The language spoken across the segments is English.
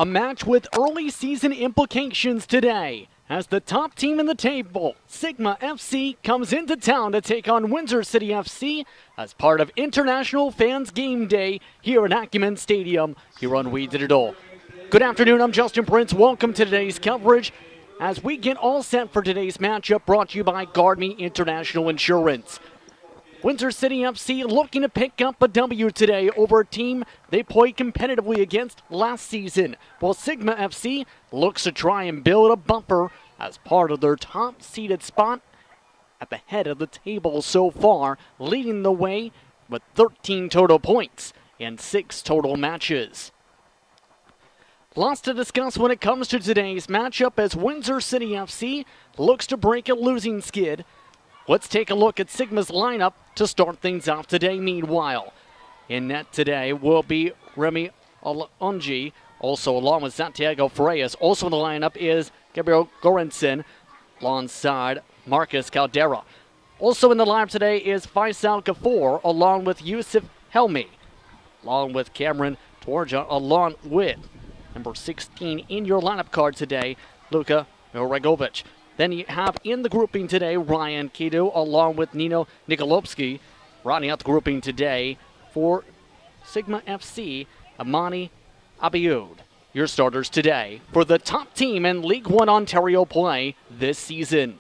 A match with early season implications today, as the top team in the table, Sigma FC, comes into town to take on Windsor City FC as part of International Fans Game Day here at Acumen Stadium here on We Digital. Good afternoon, I'm Justin Prince. Welcome to today's coverage as we get all set for today's matchup, brought to you by GuardMe International Insurance. Windsor City FC looking to pick up a W today over a team they played competitively against last season, while Sigma FC looks to try and build a bumper as part of their top-seeded spot at the head of the table so far, leading the way with 13 total points and 6 total matches. Lots to discuss when it comes to today's matchup as Windsor City FC looks to break a losing skid. Let's take a look at Sigma's lineup to start things off today. Meanwhile, in net today will be Remy Alonji, also along with Santiago Freias. Also in the lineup is Gabriel Goranson alongside Marcus Caldera. Also in the lineup today is Faisal Gafour along with Yusuf Helmi, along with Cameron Torja, along with number 16 in your lineup card today, Luka Miregovic. Then you have in the grouping today Ryan Kido along with Nino Nikolopsky. Rounding out the grouping today for Sigma FC, Amani Abiud. Your starters today for the top team in League One Ontario play this season.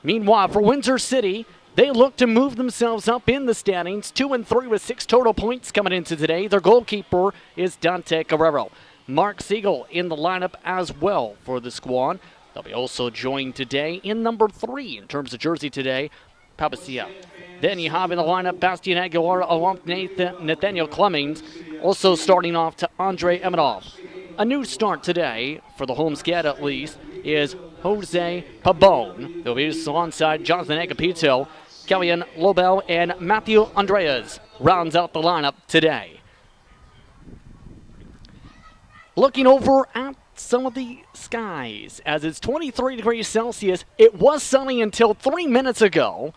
Meanwhile, for Windsor City, they look to move themselves up in the standings, 2-3 with 6 total points coming into today. Their goalkeeper is Dante Guerrero. Mark Siegel in the lineup as well for the squad. They'll be also joined today in number 3 in terms of jersey today, Papacia. Then you have in the lineup Bastian Aguilar along with Nathaniel Clemmings. Also starting off to Andre Emanov. A new start today, for the home squad at least, is Jose Pabon. They'll be alongside Jonathan Agapito, Kellyan Lobel, and Matthew Andreas rounds out the lineup today. Looking over at some of the skies, as it's 23 degrees Celsius. It was sunny until 3 minutes ago,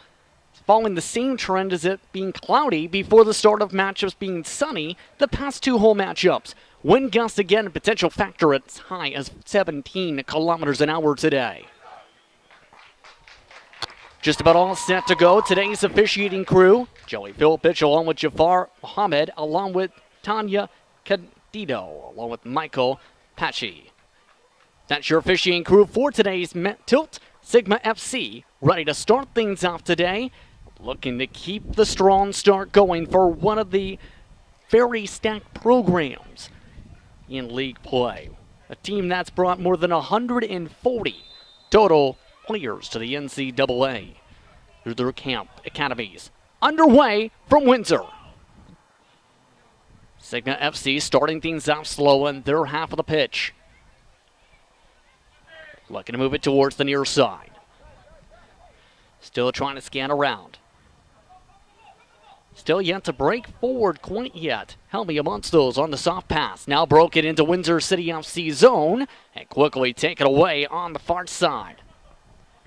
following the same trend as it being cloudy before the start of matchups being sunny the past 2 home matchups. Wind gusts again a potential factor as high as 17 kilometers an hour today. Just about all set to go. Today's officiating crew, Joey Philipich along with Jafar Mohammed, along with Tanya Candido, along with Michael Pachi. That's your officiating crew for today's Tilt. Sigma FC ready to start things off today, looking to keep the strong start going for one of the very stacked programs in league play. A team that's brought more than 140 total players to the NCAA through their camp academies. Underway from Windsor. Sigma FC starting things off slow in their half of the pitch. Looking to move it towards the near side. Still trying to scan around. Still yet to break forward quite yet. Helmi amongst those on the soft pass. Now broken into Windsor City FC zone and quickly taken away on the far side.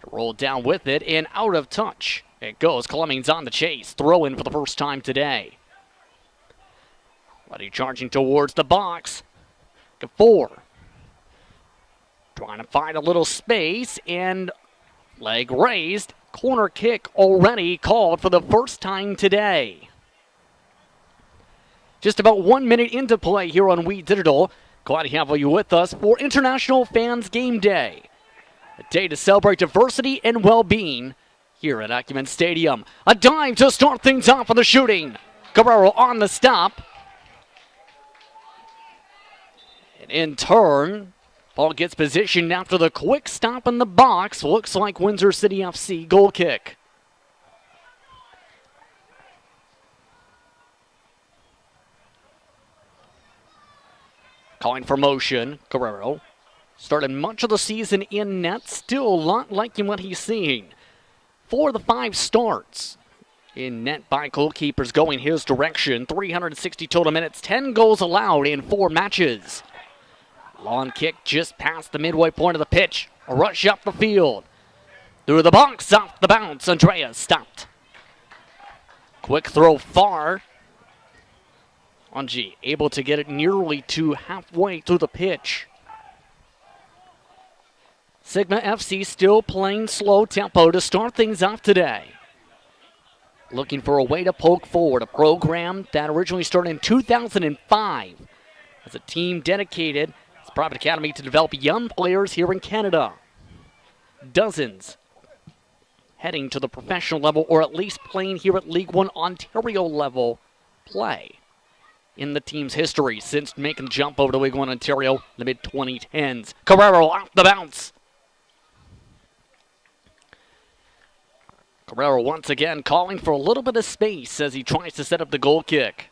Rolled down with it and out of touch. It goes. Clemmings on the chase. Throw in for the first time today. Buddy charging towards the box. Gafour trying to find a little space and leg raised. Corner kick already called for the first time today. Just about 1 minute into play here on We Digital. Glad to have you with us for International Fans Game Day. A day to celebrate diversity and well-being here at Acumen Stadium. A dive to start things off for the shooting. Guerrero on the stop. And in turn, ball gets positioned after the quick stop in the box. Looks like Windsor City FC goal kick. Calling for motion, Guerrero. Started much of the season in net, still a lot liking what he's seeing. 4 of the 5 starts in net by goalkeepers going his direction. 360 total minutes, 10 goals allowed in 4 matches. Long kick just past the midway point of the pitch. A rush up the field. Through the box, off the bounce. Andreas stopped. Quick throw far. Anji able to get it nearly to halfway through the pitch. Sigma FC still playing slow tempo to start things off today. Looking for a way to poke forward, a program that originally started in 2005 as a team dedicated as a private academy to develop young players here in Canada. Dozens heading to the professional level or at least playing here at League One Ontario level play in the team's history since making the jump over to League One Ontario in the mid-2010s. Carrero off the bounce. Carrero once again calling for a little bit of space as he tries to set up the goal kick.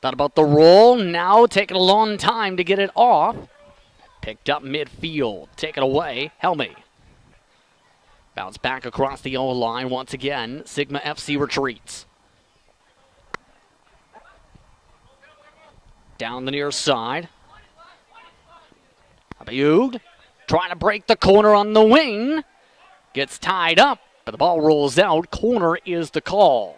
Thought about the roll, now taking a long time to get it off. Picked up midfield, taken away, Helmy. Bounce back across the yellow line once again. Sigma FC retreats. Down the near side. Abiud trying to break the corner on the wing. Gets tied up, but the ball rolls out. Corner is the call.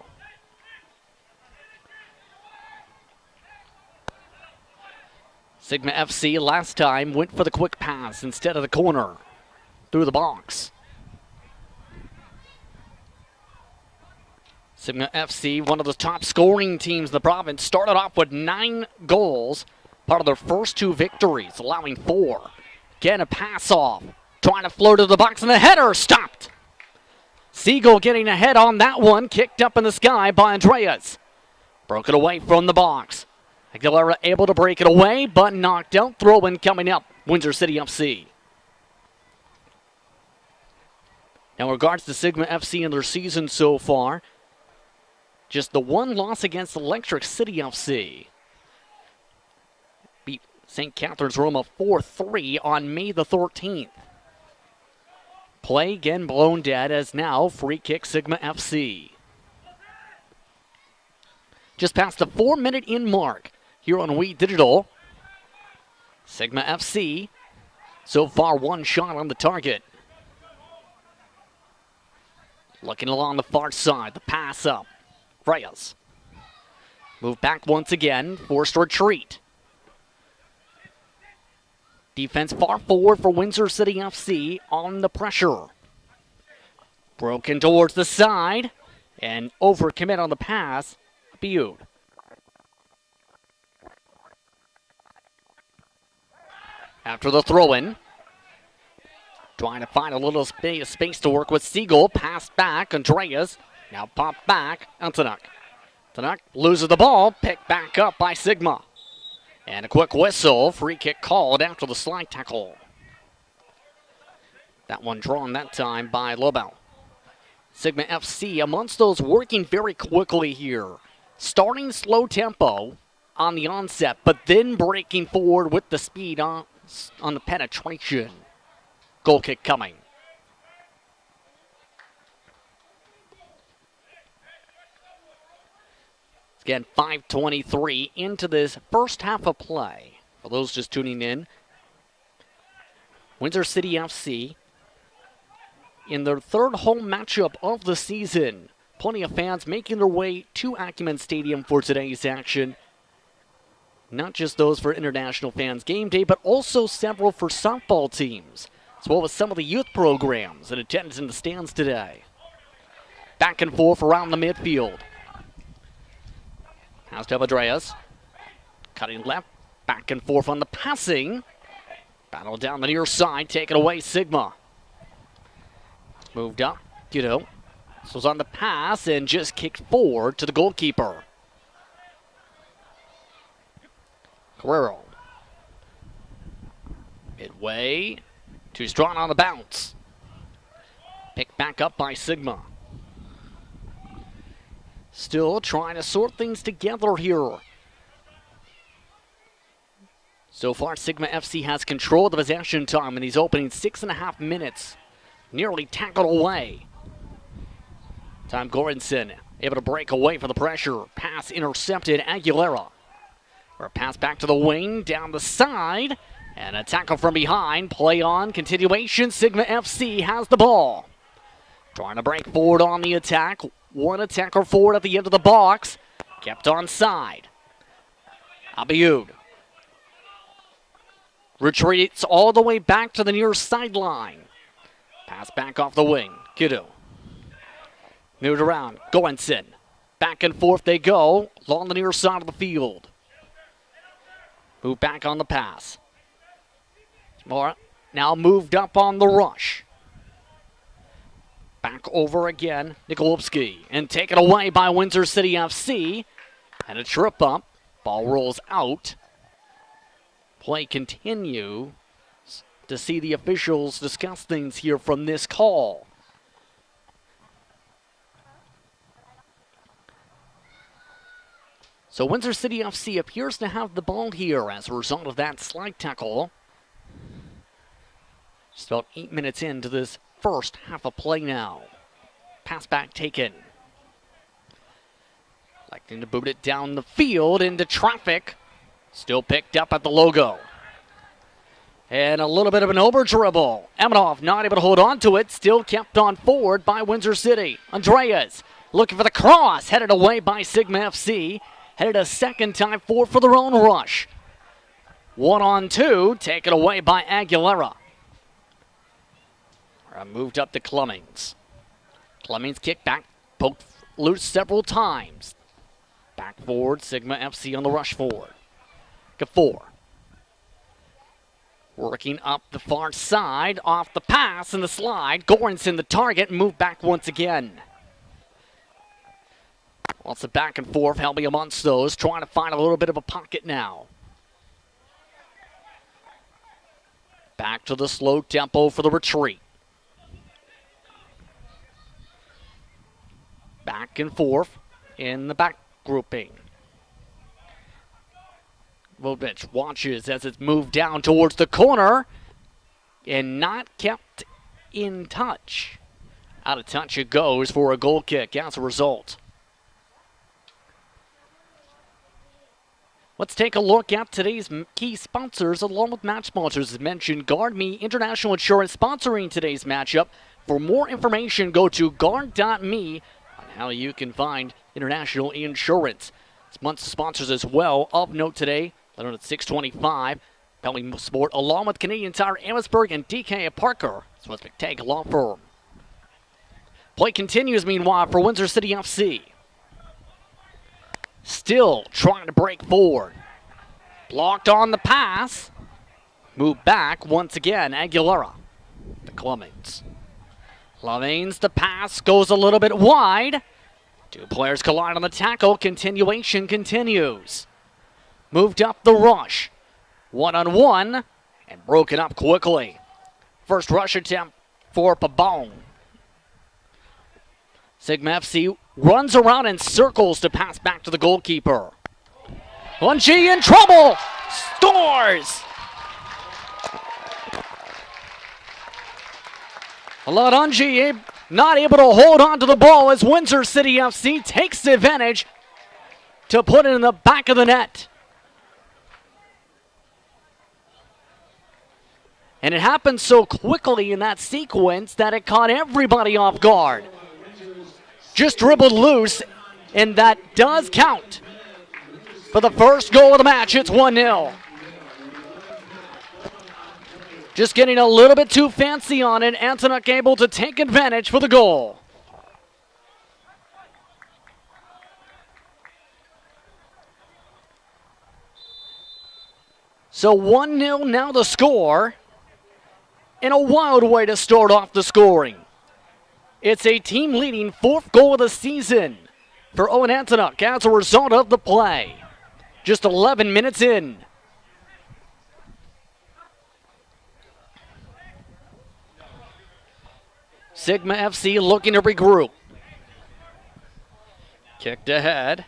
Sigma FC last time went for the quick pass instead of the corner. Through the box. Sigma FC, one of the top scoring teams in the province, started off with 9 goals, part of their first 2 victories, allowing 4. Again, a pass off, trying to float to the box, and the header stopped. Siegel getting ahead on that one, kicked up in the sky by Andreas. Broke it away from the box. Aguilera able to break it away, but knocked out. Throw-in coming up, Windsor City FC. Now, in regards to Sigma FC and their season so far, just the 1 loss against Electric City FC. Beat St. Catharines Roma 4-3 on May the 13th. Play again blown dead as now free kick Sigma FC. Just past the 4-minute in mark here on Wii Digital. Sigma FC so far 1 shot on the target. Looking along the far side, the pass up. Reyes. Move back once again, forced retreat. Defense far forward for Windsor City FC on the pressure. Broken towards the side, and overcommit on the pass, Abiud. After the throw-in, trying to find a little space to work with Siegel, passed back, Andreas. Now pop back, Antonak. Antonak loses the ball, picked back up by Sigma. And a quick whistle, free kick called after the slide tackle. That one drawn that time by Lobel. Sigma FC amongst those working very quickly here. Starting slow tempo on the onset, but then breaking forward with the speed on the penetration. Goal kick coming. Again, 5:23 into this first half of play. For those just tuning in, Windsor City FC in their 3rd home matchup of the season. Plenty of fans making their way to Acumen Stadium for today's action. Not just those for International Fans Game Day, but also several for softball teams, as well as some of the youth programs in attendance in the stands today. Back and forth around the midfield. Has to have Andreas. Cutting left, back and forth on the passing. Battle down the near side, taken away Sigma. Moved up, Guido. This was on the pass and just kicked forward to the goalkeeper. Carrero. Midway, too strong on the bounce. Picked back up by Sigma. Still trying to sort things together here. So far, Sigma FC has control of the possession time in these opening 6.5 minutes. Nearly tackled away. Tom Goranson able to break away from the pressure. Pass intercepted, Aguilera. Or a pass back to the wing, down the side. And a tackle from behind. Play on, continuation. Sigma FC has the ball. Trying to break forward on the attack. One attacker forward at the end of the box. Kept onside. Abiud retreats all the way back to the near sideline. Pass back off the wing. Kidu. Moved around. Goenson. Back and forth they go along the near side of the field. Move back on the pass. More now moved up on the rush. Back over again. Nikolupski. And taken away by Windsor City FC. And a trip up. Ball rolls out. Play continue to see the officials discuss things here from this call. So Windsor City FC appears to have the ball here as a result of that slide tackle. Just about 8 minutes into this first half of play now. Pass back taken. Electing to boot it down the field into traffic. Still picked up at the logo. And a little bit of an over dribble. Emanov not able to hold on to it. Still kept on forward by Windsor City. Andreas looking for the cross. Headed away by Sigma FC. Headed a second time forward for their own rush. 1-on-2. Taken away by Aguilera. Moved up to Clemmings. Clemmings kicked back. Poked loose several times. Back forward. Sigma FC on the rush forward. Gafour. Working up the far side, off the pass and the slide. Goranson the target, move back once again. Lots of back and forth, Helby amongst those, trying to find a little bit of a pocket now. Back to the slow tempo for the retreat. Back and forth in the back grouping. Vovich watches as it's moved down towards the corner and not kept in touch. Out of touch it goes for a goal kick as a result. Let's take a look at today's key sponsors along with match sponsors. As mentioned, GuardMe International Insurance sponsoring today's matchup. For more information, go to guard.me on how you can find international insurance. This month's sponsors as well. Of note today, at 6:25, Pelly Sport, along with Canadian Tire, Amherstburg, and DK Parker. So let's take a law firm. Play continues, meanwhile, for Windsor City FC. Still trying to break forward. Blocked on the pass. Move back once again, Aguilera. The Clemens. Lavines, the pass goes a little bit wide. Two players collide on the tackle. Continuation continues. Moved up the rush. 1-on-1 and broken up quickly. First rush attempt for Pabon. Sigma FC runs around in circles to pass back to the goalkeeper. Lungi in trouble. Scores! Ladanji not able to hold on to the ball as Windsor City FC takes advantage to put it in the back of the net. And it happened so quickly in that sequence that it caught everybody off guard. Just dribbled loose, and that does count. For the first goal of the match, it's 1-0. Just getting a little bit too fancy on it. Antonuc able to take advantage for the goal. So 1-0 now the score. And a wild way to start off the scoring. It's a team-leading fourth goal of the season for Owen Antonuc as a result of the play. Just 11 minutes in. Sigma FC looking to regroup. Kicked ahead.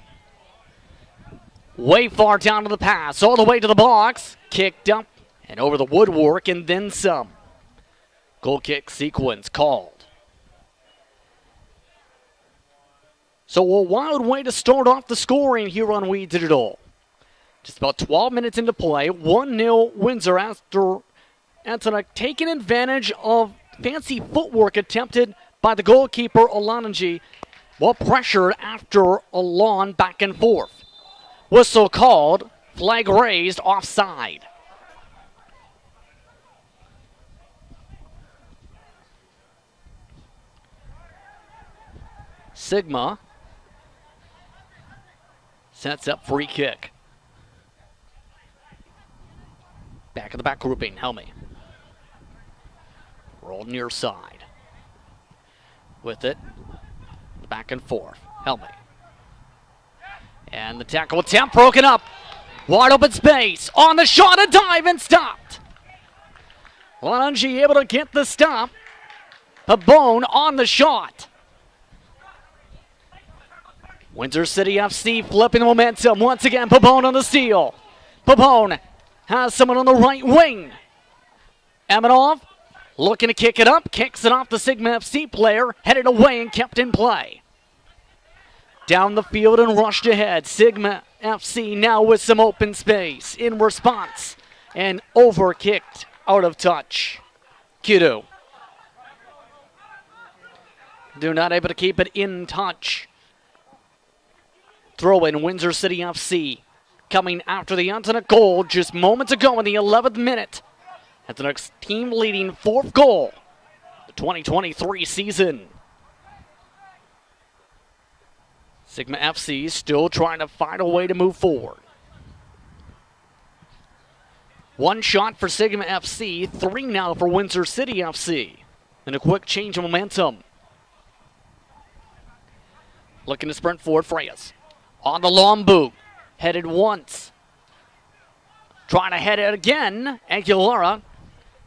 Way far down to the pass, all the way to the box. Kicked up and over the woodwork and then some. Goal kick sequence called. So a wild way to start off the scoring here on We Digital. Just about 12 minutes into play, 1-0 Windsor after Antonuc taking advantage of fancy footwork attempted by the goalkeeper Olananji Well pressured after a long back and forth. Whistle called, flag raised, offside. Sigma sets up free kick. Back of the back grouping, Helmy. Roll near side. With it, back and forth, Helmy. And the tackle attempt broken up. Wide open space, on the shot, a dive and stopped. Lananji able to get the stop. Pabon on the shot. Windsor City FC flipping the momentum. Once again, Pabon on the steal. Pabon has someone on the right wing. Emanov looking to kick it up. Kicks it off the Sigma FC player. Headed away and kept in play. Down the field and rushed ahead. Sigma FC now with some open space in response. And overkicked out of touch. Kudu. Do not able to keep it in touch. Throw in Windsor City FC. Coming after the alternate goal just moments ago in the 11th minute. That's the next team leading 4th goal. The 2023 season. Sigma FC still trying to find a way to move forward. One shot for Sigma FC, 3 now for Windsor City FC. And a quick change of momentum. Looking to sprint forward, Freyas. On the long boot, headed once. Trying to head it again, Aguilera.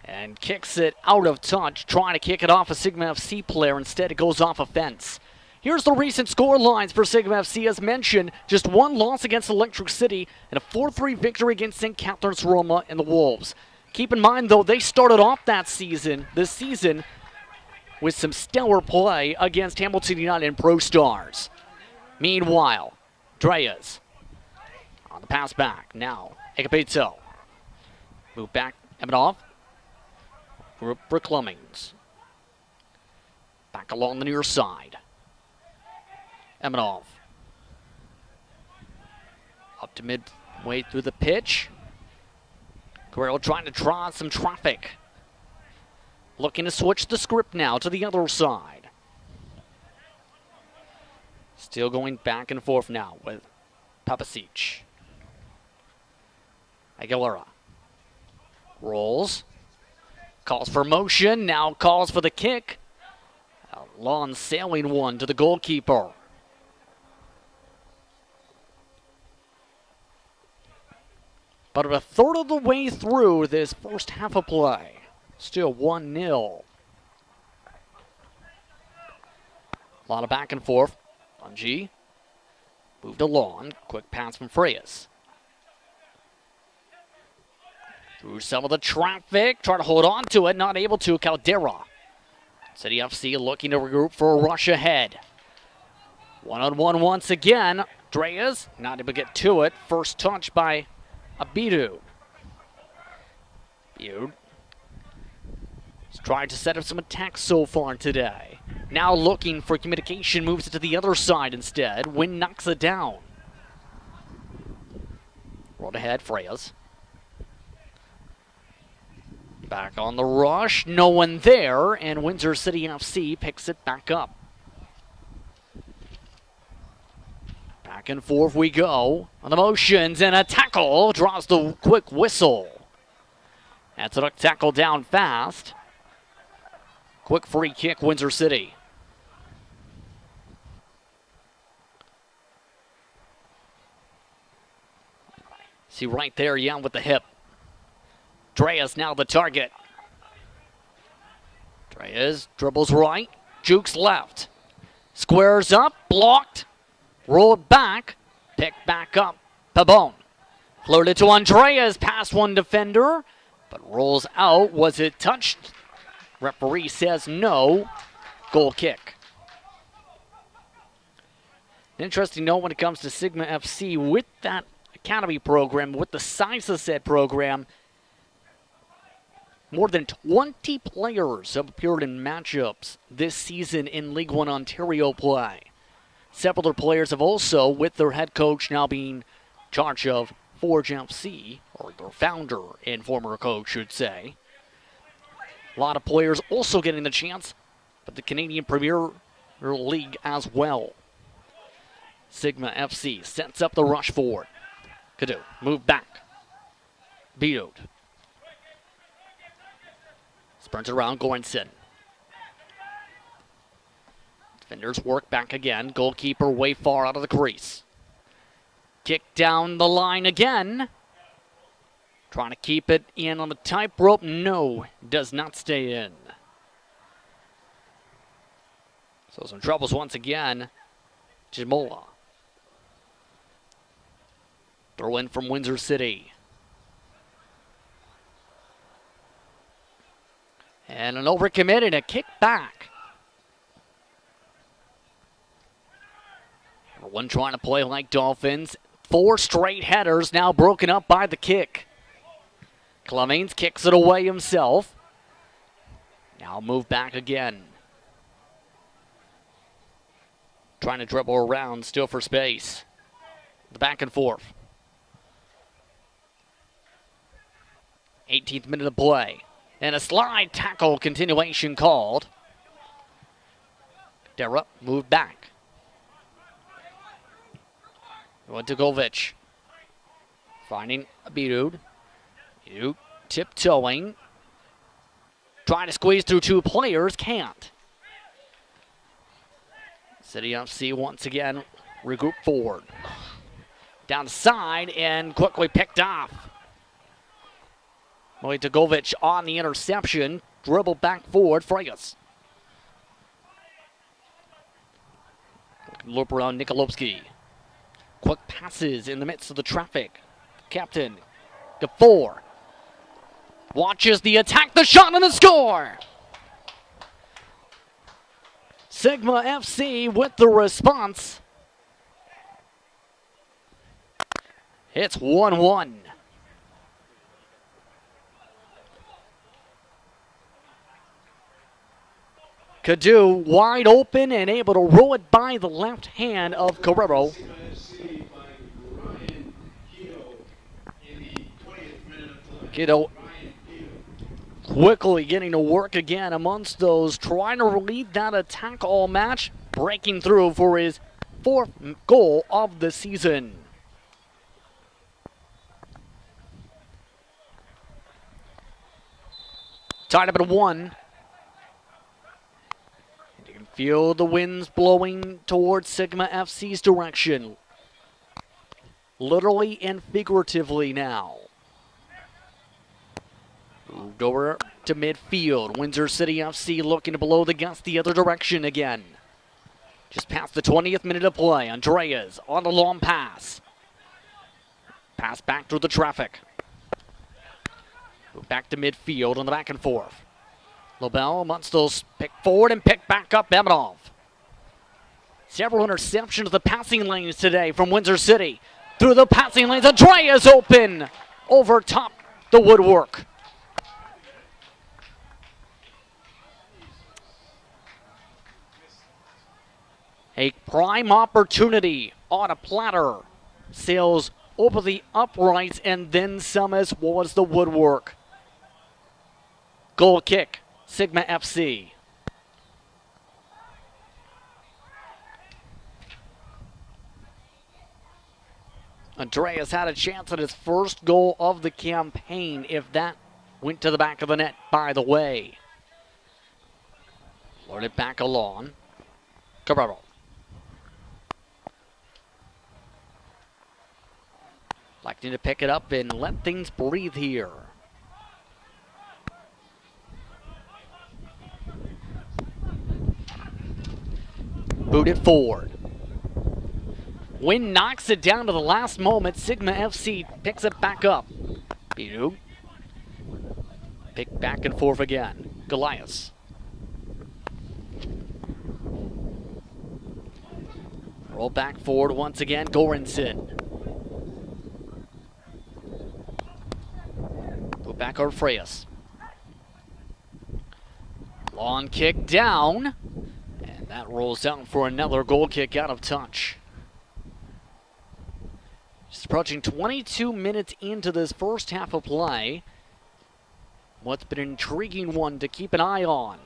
And kicks it out of touch, trying to kick it off a Sigma FC player. Instead, it goes off a fence. Here's the recent score lines for Sigma FC. As mentioned, just one loss against Electric City and a 4-3 victory against St. Catharines Roma and the Wolves. Keep in mind, though, they started off this season, with some stellar play against Hamilton United and Pro Stars. Meanwhile, Dreas on the pass back. Now, Ekapito. Move back, Emanov. For Cummings. Back along the near side. Emanov. Up to midway through the pitch. Guerrero trying to draw some traffic. Looking to switch the script now to the other side. Still going back and forth now with Papasic. Aguilera. Rolls. Calls for motion. Now calls for the kick. A long sailing one to the goalkeeper. But a third of the way through this first half of play. Still 1-0. A lot of back and forth. G moved along. Quick pass from Freyas. Through some of the traffic. Trying to hold on to it. Not able to. Caldera. City FC looking to regroup for a rush ahead. One-on-one once again. Dreas not able to get to it. First touch by Abidu. Butte has tried to set up some attacks so far today. Now looking for communication, moves it to the other side instead. Wynn knocks it down. Rolled ahead, Freyas. Back on the rush, no one there, and Windsor City FC picks it back up. Back and forth we go on the motions, and a tackle draws the quick whistle. That's a tackle down fast. Quick free kick, Windsor City. See right there, Young with the hip. Dreas now the target. Dreas dribbles right, jukes left. Squares up, blocked, rolled back, picked back up. Pabon floated to Andreas, past one defender, but rolls out. Was it touched? Referee says no. Goal kick. An interesting note when it comes to Sigma FC with that academy program, with the size of said program, more than 20 players have appeared in matchups this season in League One Ontario play. Several other players have also, with their head coach now being in charge of Forge FC, or their founder and former coach, should say. A lot of players also getting the chance, but the Canadian Premier League as well. Sigma FC sets up the rush forward. Cadu, move back. Beatod. Sprints around Goranson. Defenders work back again. Goalkeeper way far out of the crease. Kick down the line again. Trying to keep it in on the tightrope. No, does not stay in. So some troubles once again. Jimola. Throw in from Windsor City. And an overcommit and a kick back. Everyone trying to play like Dolphins. 4 straight headers now broken up by the kick. Clemens kicks it away himself. Now move back again. Trying to dribble around, still for space. The back and forth. 18th minute of play. And a slide tackle continuation called. Dera moved back. Went to Govic. Finding Beatod. Beatod tiptoeing. Trying to squeeze through 2 players. Can't. City FC once again regroup forward. Down the side and quickly picked off. Govic on the interception. Dribble back forward. Fregas. Loop around Nikolowski. Quick passes in the midst of the traffic. Captain Gafor watches the attack, the shot, and the score! Sigma FC with the response. It's 1-1. Cadu wide open and able to roll it by the left hand of Carrero. Guido quickly getting to work again amongst those, trying to lead that attack all match, breaking through for his 4th goal of the season. Tied up at 1. You can feel the winds blowing towards Sigma FC's direction. Literally and figuratively now. Moved over to midfield. Windsor City FC looking to blow the gust the other direction again. Just past the 20th minute of play. Andreas on the long pass. Pass back through the traffic. Move back to midfield on the back and forth. Lobel amongst those pick forward and pick back up Bemenov. Several interceptions of the passing lanes today from Windsor City. Through the passing lanes, Andreas open over top the woodwork. A prime opportunity on a platter. Sails over the uprights and then some as well as the woodwork. Goal kick, Sigma FC. Andreas had a chance at his first goal of the campaign if that went to the back of the net, by the way. Load it back along. Carrero. Electing to pick it up and let things breathe here. Boot it forward. Wynn knocks it down to the last moment. Sigma FC picks it back up. Beatod. Pick back and forth again. Goliath. Roll back forward once again. Goranson. Back over Freyas. Long kick down. And That rolls out for another goal kick out of touch. Just approaching 22 minutes into this first half of play. What's been an intriguing one to keep an eye on.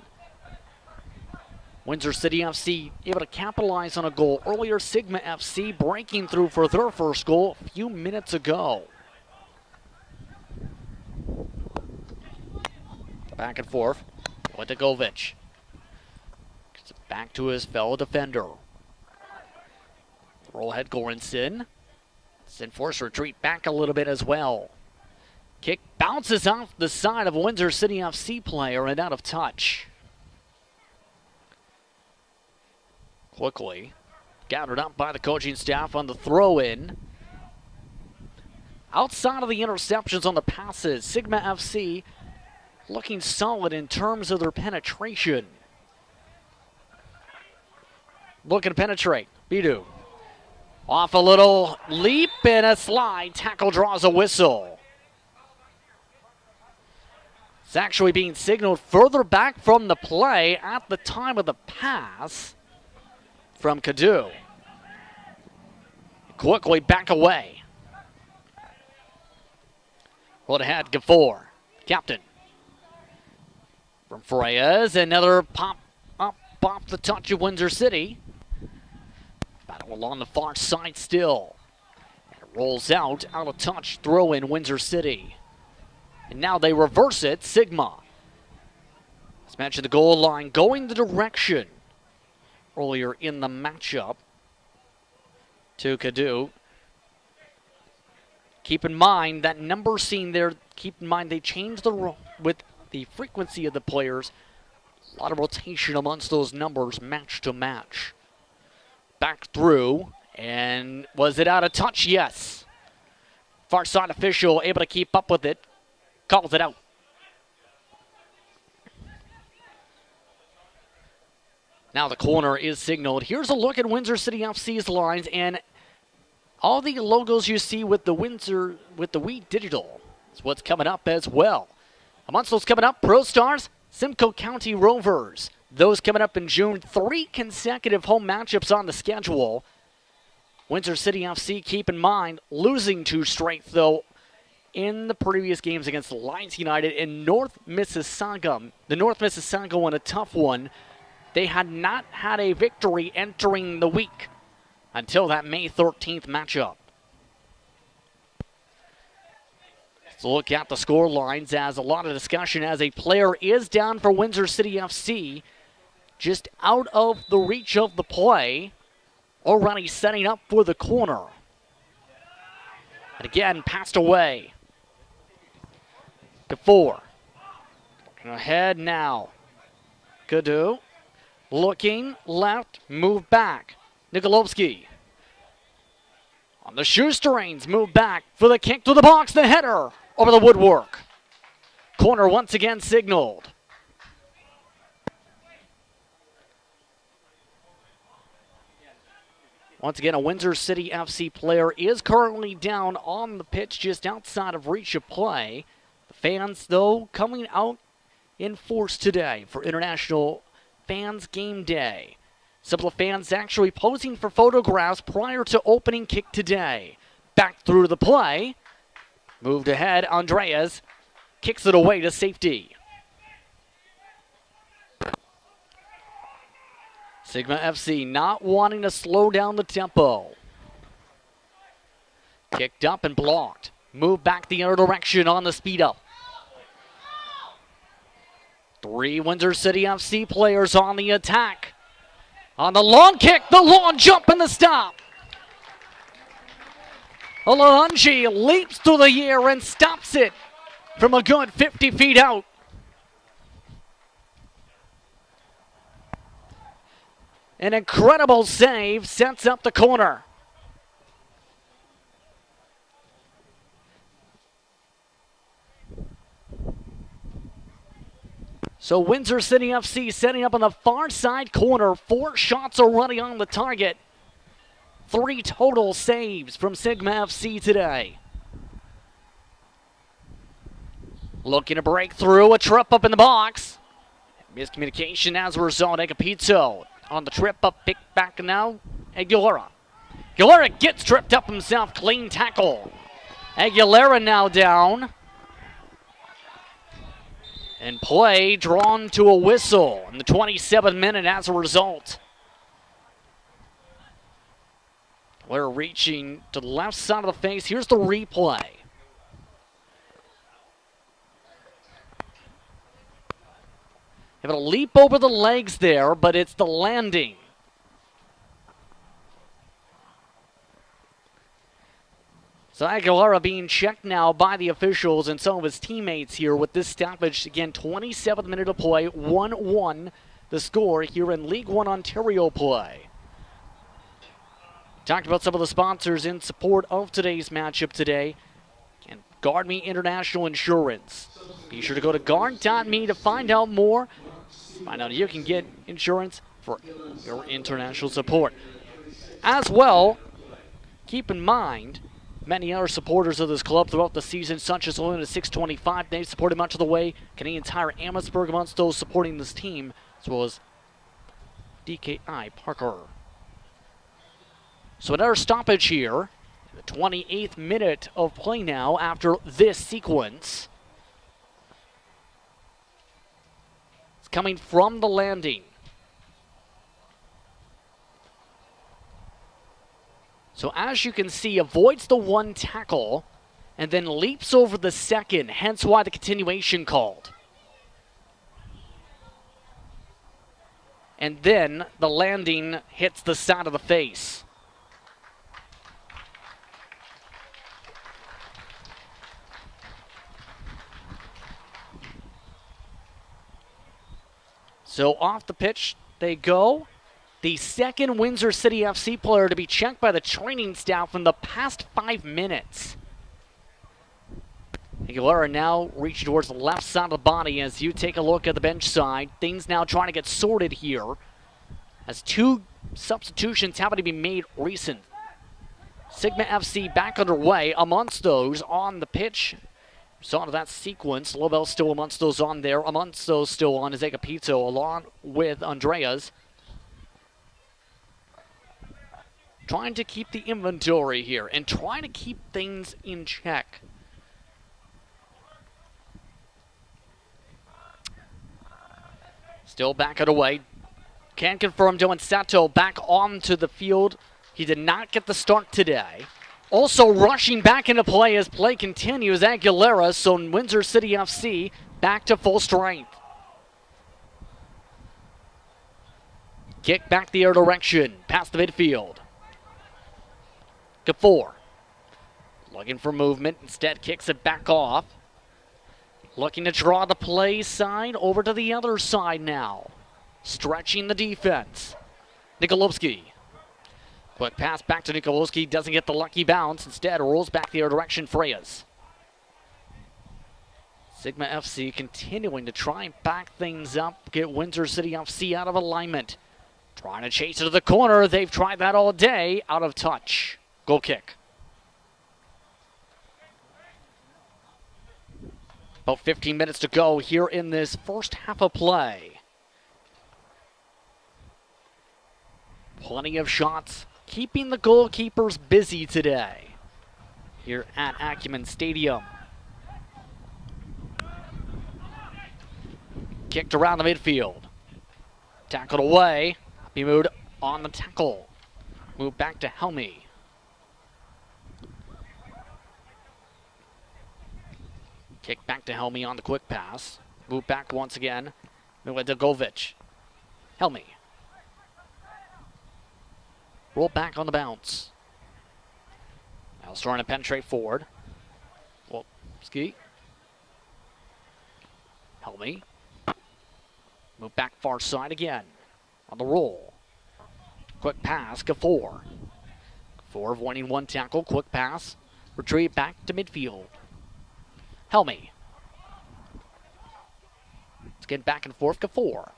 Windsor City FC able to capitalize on a goal earlier. Sigma FC breaking through for their first goal a few minutes ago. Back and forth. Wojtkovic. Gets it back to his fellow defender. Roll ahead Goranson. Enforced retreat back a little bit as well. Kick bounces off the side of a Windsor City FC player and out of touch. Quickly gathered up by the coaching staff on the throw-in. Outside of the interceptions on the passes, Sigma FC looking solid in terms of their penetration. Looking to penetrate. Bidu. Off a little leap and a slide. Tackle draws a whistle. It's actually being signaled further back from the play at the time of the pass from Kadu. Quickly back away. Roll ahead, Gafour. Captain. From Freyas, another pop up off the touch of Windsor City. Battle along the far side still. And it rolls out of touch, throw in Windsor City. And now they reverse it, Sigma. As mentioned, the goal line going the direction earlier in the matchup to Kadu. Keep in mind that number seen there, keep in mind they changed with the frequency of the players. A lot of rotation amongst those numbers match to match. Back through, and was it out of touch? Yes. Far side official able to keep up with it. Calls it out. Now the corner is signaled. Here's a look at Windsor City FC's lines and all the logos you see with the Wheat Digital. That's what's coming up as well. Amongst those coming up, Pro Stars, Simcoe County Rovers. Those coming up in June. 3 consecutive home matchups on the schedule. Windsor City FC, keep in mind, losing 2 straight though in the previous games against Lions United in North Mississauga. The North Mississauga one, a tough one. They had not had a victory entering the week until that May 13th matchup. Let's look at the score lines as a lot of discussion as a player is down for Windsor City FC, just out of the reach of the play, already setting up for the corner. And again, passed away. Before. Looking ahead now. Kadu. Looking left, move back. Nikolovsky. On the shoestrings, move back for the kick to the box, the header over the woodwork. Corner once again signaled. Once again, a Windsor City FC player is currently down on the pitch just outside of reach of play. The fans, though, coming out in force today for International Fans Game Day. Several fans actually posing for photographs prior to opening kick today. Back through the play. Moved ahead, Andreas kicks it away to safety. Sigma FC not wanting to slow down the tempo. Kicked up and blocked. Moved back the other direction on the speed up. 3 Windsor City FC players on the attack. On the long kick, the long jump and the stop. Olanji leaps through the air and stops it from a good 50 feet out. An incredible save sets up the corner. So Windsor City FC setting up on the far side corner. 4 shots already on the target. 3 total saves from Sigma FC today. Looking to break through, a trip up in the box. Miscommunication as a result. Agapito on the trip up, picked back now. Aguilera. Aguilera gets tripped up himself, clean tackle. Aguilera now down. And play drawn to a whistle in the 27th minute as a result. We're reaching to the left side of the face. Here's the replay. Having a leap over the legs there, but it's the landing. So Aguilera being checked now by the officials and some of his teammates here with this stoppage. Again, 27th minute of play, 1-1 the score here in League One Ontario play. Talked about some of the sponsors in support of today's matchup today. And Guard Me International Insurance. Be sure to go to guard.me to find out more. Find out you can get insurance for your international support. As well, keep in mind, many other supporters of this club throughout the season, such as Luna 625, they've supported much of the way. Canadian Tire Amherstburg amongst those supporting this team, as well as DKI Parker. So another stoppage here, the 28th minute of play now after this sequence. It's coming from the landing. So as you can see, avoids the one tackle and then leaps over the second, hence why the continuation called. And then the landing hits the side of the face. So off the pitch they go. The second Windsor City FC player to be checked by the training staff in the past 5 minutes. Aguilera now reaching towards the left side of the body as you take a look at the bench side. Things now trying to get sorted here as 2 substitutions having to be made recent. Sigma FC back underway amongst those on the pitch. Saw that sequence. Lobel still amongst those on there. Amongst those still on is Agapito along with Andreas. Trying to keep the inventory here and trying to keep things in check. Still back it away. Can confirm Dylan Sato back onto the field. He did not get the start today. Also rushing back into play as play continues, Aguilera, so Windsor City FC back to full strength. Kick back the air direction, past the midfield. Gafour, looking for movement, instead kicks it back off. Looking to draw the play side over to the other side now. Stretching the defense. Nikolovsky. Quick pass back to Nikolovsky, doesn't get the lucky bounce, instead rolls back the other direction, Freyas. Sigma FC continuing to try and back things up, get Windsor City FC out of alignment. Trying to chase it to the corner, they've tried that all day, out of touch. Goal kick. About 15 minutes to go here in this first half of play. Plenty of shots, keeping the goalkeepers busy today here at Acumen Stadium. Kicked around the midfield. Tackled away. Be moved on the tackle. Move back to Helmy. Kick back to Helmy on the quick pass. Move back once again. Move to Govic. Helmy. Roll back on the bounce. Now starting to penetrate forward. Well, Ski. Helmy. Move back far side again. On the roll. Quick pass, Gafour. Gafour avoiding one tackle. Quick pass. Retrieve back to midfield. Helmy. Let's get back and forth. Gafour.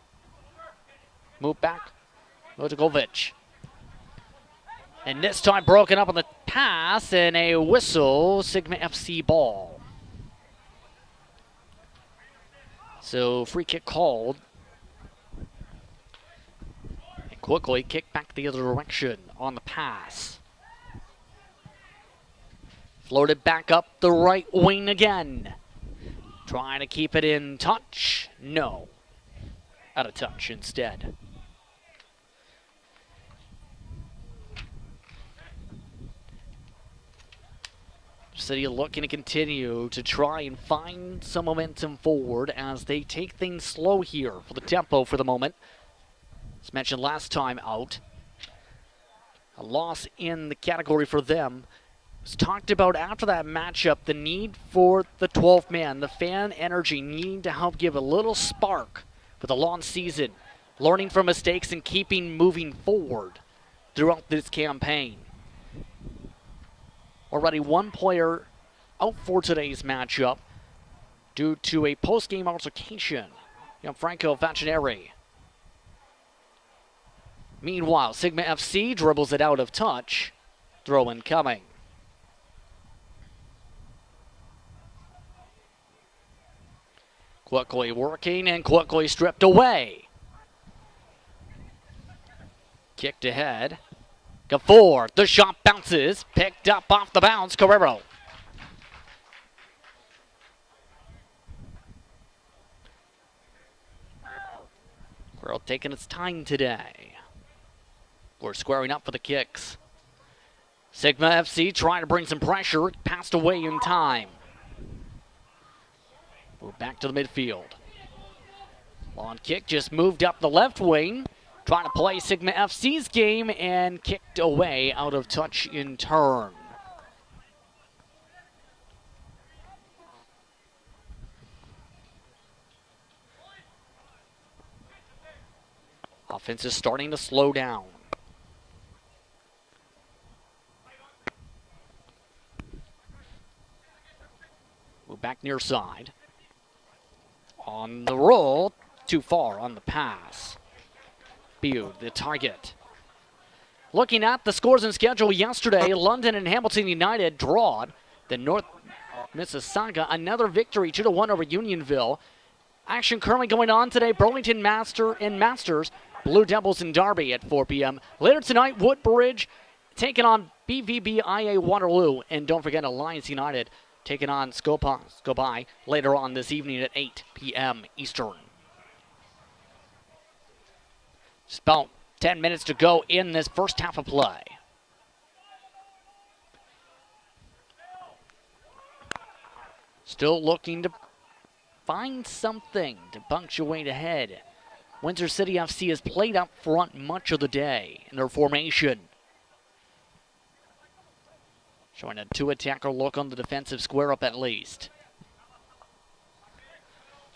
Move back. Go to Govic. And this time broken up on the pass and a whistle. Sigma FC ball. So free kick called. Quickly kick back the other direction on the pass. Floated back up the right wing again. Trying to keep it in touch. No. Out of touch instead. City looking to continue to try and find some momentum forward as they take things slow here for the tempo for the moment. As mentioned last time out, a loss in the category for them. It was talked about after that matchup, the need for the 12th man, the fan energy needing to help give a little spark for the long season, learning from mistakes and keeping moving forward throughout this campaign. Already one player out for today's matchup due to a post-game altercation. Franco Facineri. Meanwhile, Sigma FC dribbles it out of touch. Throw in coming. Quickly working and quickly stripped away. Kicked ahead. Gafour, the shot bounces, picked up off the bounce, Carrero. Carrero taking its time today. We're squaring up for the kicks. Sigma FC trying to bring some pressure, passed away in time. Move back to the midfield. Long kick just moved up the left wing. Trying to play Sigma FC's game and kicked away out of touch in turn. Offense is starting to slow down. Move back near side. On the roll, too far on the pass. The target. Looking at the scores and schedule yesterday, London and Hamilton United drawed. The North Mississauga, another victory 2-1 over Unionville. Action currently going on today, Burlington Masters, Blue Devils in Derby at 4 p.m. Later tonight, Woodbridge taking on BVBIA Waterloo. And don't forget Alliance United taking on Skobai later on this evening at 8 p.m. Eastern. Just about 10 minutes to go in this first half of play. Still looking to find something to punctuate ahead. Windsor City FC has played up front much of the day in their formation. Showing a two-attacker look on the defensive square up at least.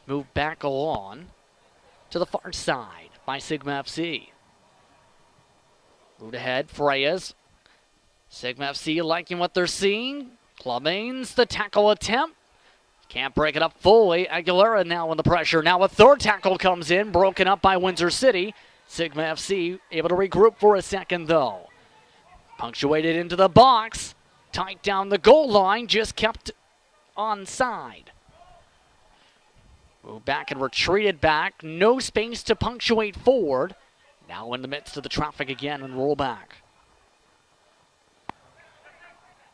Move back along to the far side by Sigma FC. Moved ahead, Freyas. Sigma FC liking what they're seeing. Clubbings, the tackle attempt. Can't break it up fully. Aguilera now in the pressure. Now a third tackle comes in, broken up by Windsor City. Sigma FC able to regroup for a second though. Punctuated into the box. Tight down the goal line, just kept onside. Move back and retreated back. No space to punctuate forward. Now in the midst of the traffic again and roll back.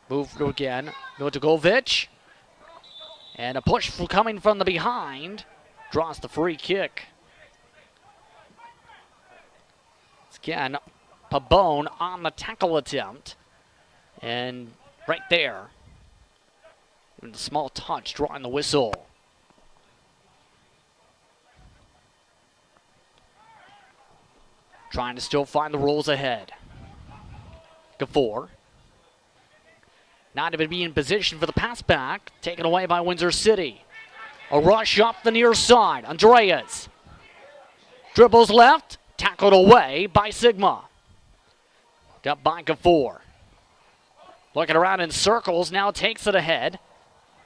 Move again. Go to Govic. And a push coming from the behind. Draws the free kick. It's again, Pabon on the tackle attempt. And right there, even a small touch, drawing the whistle. Trying to still find the rules ahead. Gafour. Not even be in position for the pass back. Taken away by Windsor City. A rush up the near side. Andreas. Dribbles left. Tackled away by Sigma. Up by Gafour. Looking around in circles. Now takes it ahead.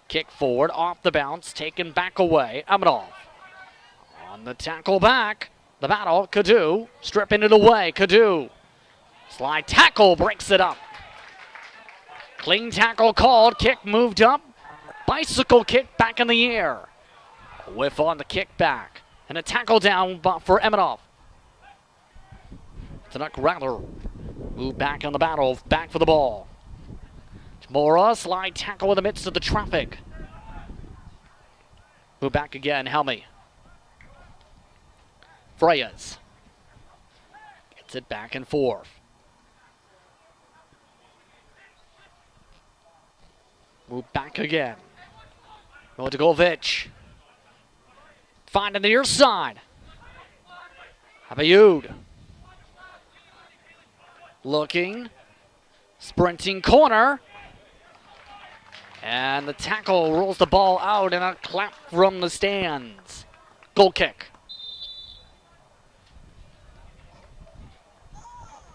Kick forward. Off the bounce. Taken back away. Amadov. On the tackle back. The battle, Kadu, stripping it away, Kadu. Slide tackle, breaks it up. Clean tackle called, kick moved up. Bicycle kick back in the air. A whiff on the kick back. And a tackle down for Emanov. Canuck Rattler move back on the battle, back for the ball. Mora, slide tackle in the midst of the traffic. Move back again, Helmy. Freyas gets it back and forth. Move back again. Motagovic. Finding the near side. Abayud. Looking. Sprinting corner. And the tackle rolls the ball out and a clap from the stands. Goal kick.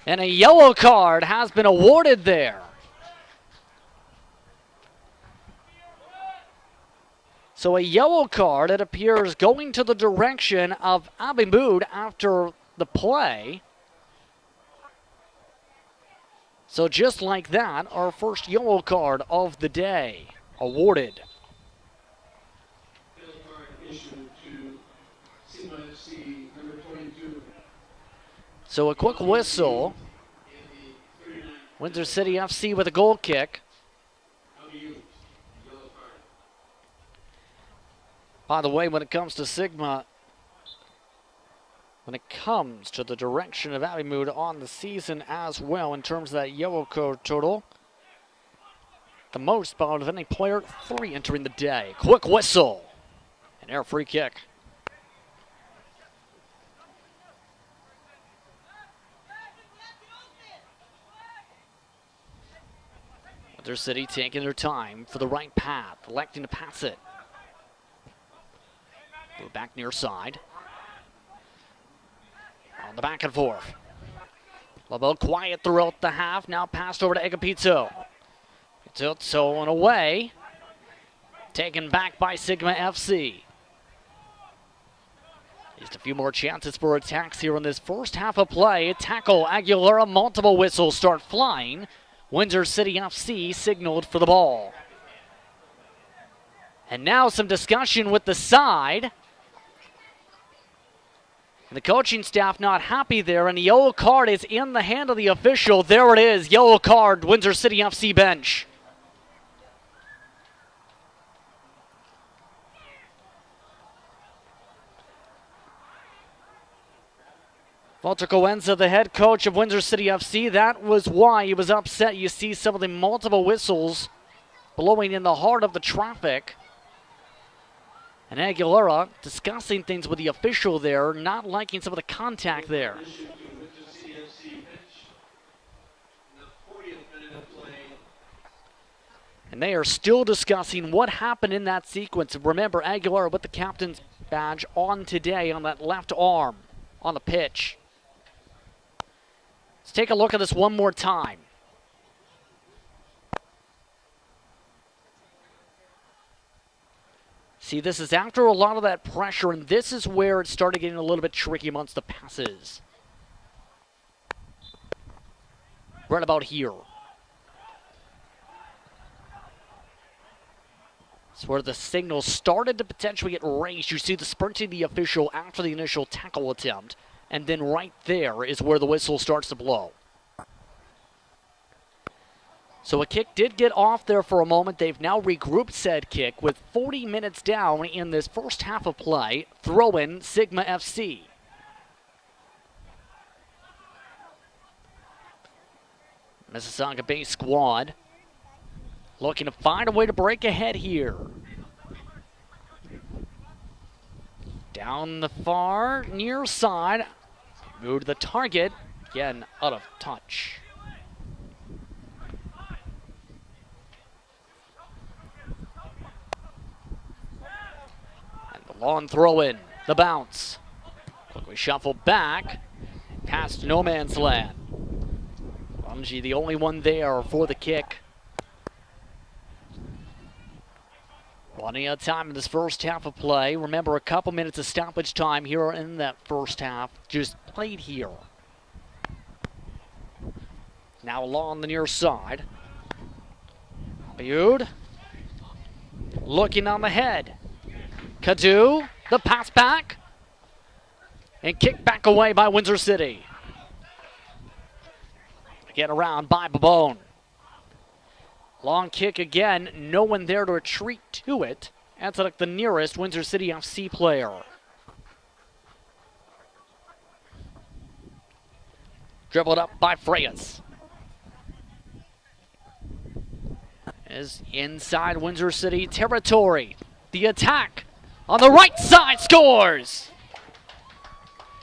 And a yellow card has been awarded there. So a yellow card, it appears, going to the direction of Abimboud after the play. So just like that, our first yellow card of the day awarded. Yellow card issued to Sigma FC number 22. So a quick whistle. Windsor City FC with a goal kick. By the way, when it comes to Sigma, when it comes to the direction of Abimboud on the season as well, in terms of that yellow card total, the most out of any player, 3 entering the day. Quick whistle. An air free kick. Windsor City taking their time for the right path, electing to pass it. Move back near side. On the back and forth. A little quiet throughout the half. Now passed over to Agapito. Pizzo and away. Taken back by Sigma FC. Just a few more chances for attacks here in this first half of play. Tackle Aguilera. Multiple whistles start flying. Windsor City FC signaled for the ball. And now some discussion with the side. And the coaching staff not happy there, and the yellow card is in the hand of the official. There it is, yellow card, Windsor City FC bench. Walter Coenza, the head coach of Windsor City FC, that was why he was upset. You see some of the multiple whistles blowing in the heart of the traffic. And Aguilera discussing things with the official there, not liking some of the contact there. And they are still discussing what happened in that sequence. Remember, Aguilera with the captain's badge on today on that left arm on the pitch. Let's take a look at this one more time. See, this is after a lot of that pressure, and this is where it started getting a little bit tricky amongst the passes. Right about here. It's where the signal started to potentially get raised. You see the sprinting the official after the initial tackle attempt, and then right there is where the whistle starts to blow. So a kick did get off there for a moment. They've now regrouped said kick with 40 minutes down in this first half of play. Throw in Sigma FC. Mississauga Bay squad looking to find a way to break ahead here. Down the far near side. Move to the target. Again, out of touch. Long throw in, the bounce. Quickly shuffle back, past no man's land. Lungy the only one there for the kick. Plenty of time in this first half of play. Remember, a couple minutes of stoppage time here in that first half just played here. Now along the near side. Abiud looking on the head. Kadu, the pass back, and kicked back away by Windsor City. Get around by Babone. Long kick again. No one there to retreat to it. That's like the nearest Windsor City FC player. Dribbled up by Freyas. Is inside Windsor City territory. The attack on the right side scores.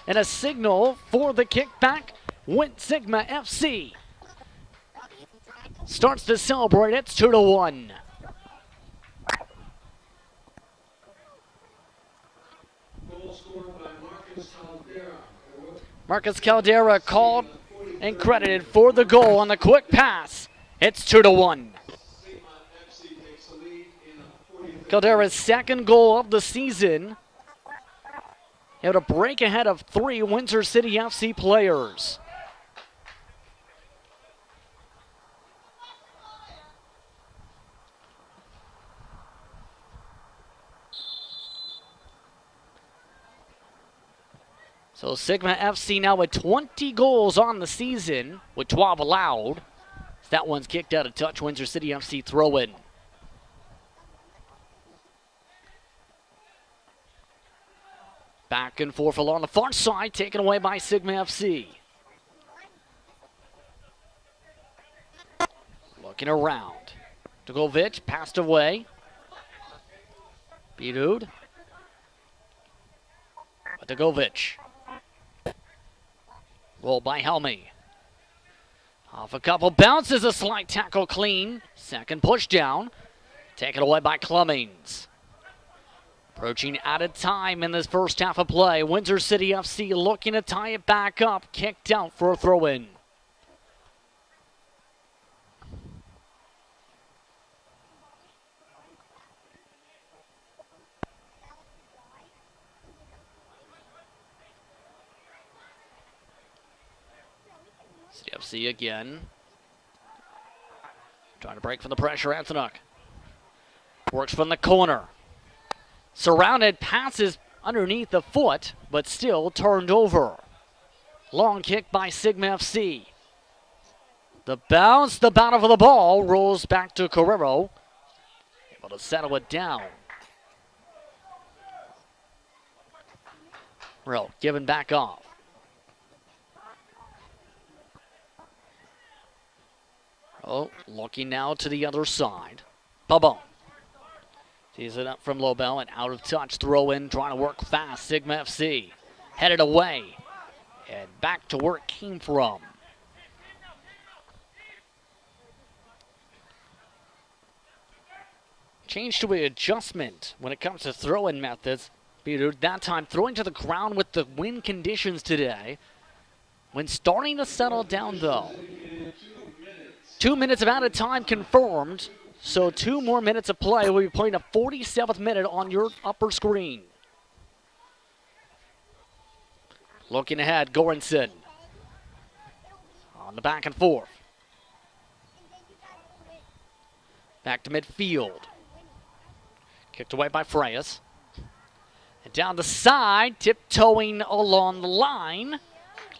And a signal for the kickback. Sigma FC starts to celebrate. It's 2-1. Goal scored by Marcus Caldera. Marcus Caldera called and credited for the goal on the quick pass. It's 2-1. Sigma FC takes the lead in a 45th. Caldera's second goal of the season. He had a break ahead of 3 Windsor City FC players. So Sigma FC now with 20 goals on the season, with 12 allowed. That one's kicked out of touch. Windsor City FC throw-in. Back and forth along the far side, taken away by Sigma FC. Looking around. Dugovic passed away. Birud. Dugovic. Roll by Helmy. Off a couple bounces, a slight tackle clean. Second push down. Taken away by Clemens. Approaching out of time in this first half of play. Windsor City FC looking to tie it back up. Kicked out for a throw-in. CFC again. Trying to break from the pressure, Antonuk. Works from the corner. Surrounded, passes underneath the foot, but still turned over. Long kick by Sigma FC. The bounce, the battle for the ball, rolls back to Carrero. Able to settle it down. Real, given back off. Oh, looking now to the other side. Babone. Tees it up from Lobel and out of touch. Throw in, trying to work fast. Sigma FC headed away and back to where it came from. Change to an adjustment when it comes to throw-in methods. That time throwing to the ground with the wind conditions today. When starting to settle down though. 2 minutes of added time confirmed. So 2 more minutes of play. We'll be playing a 47th minute on your upper screen. Looking ahead, Goranson. On the back and forth. Back to midfield. Kicked away by Freyas. And down the side, tiptoeing along the line.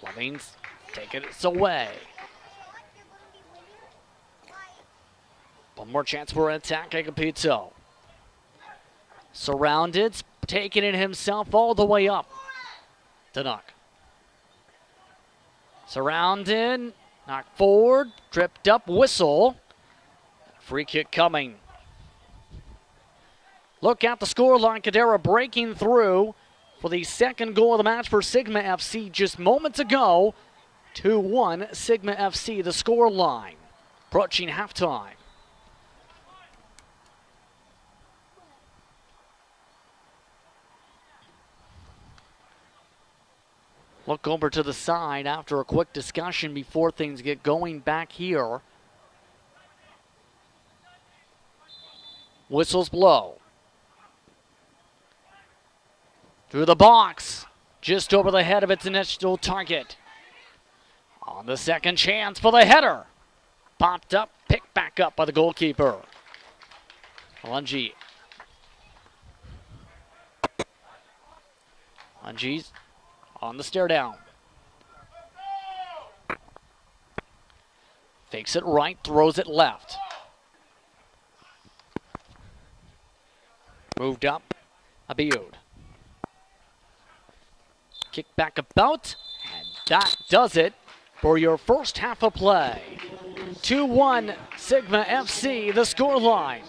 Clemens taking it away. One more chance for an attack, Agapito. Surrounded, taking it himself all the way up. Tanuk. Surrounded, knocked forward, tripped up, whistle. Free kick coming. Look at the scoreline, Caldera breaking through for the second goal of the match for Sigma FC just moments ago. 2-1 Sigma FC, the scoreline. Approaching halftime. Look over to the side after a quick discussion before things get going back here. Whistles blow. Through the box, just over the head of its initial target. On the second chance for the header. Popped up, picked back up by the goalkeeper. Lungy. Lungy's on the stare down. Fakes it right, throws it left. Moved up, Abiud. Kick back about, and that does it for your first half of play. 2-1 Sigma FC, the scoreline.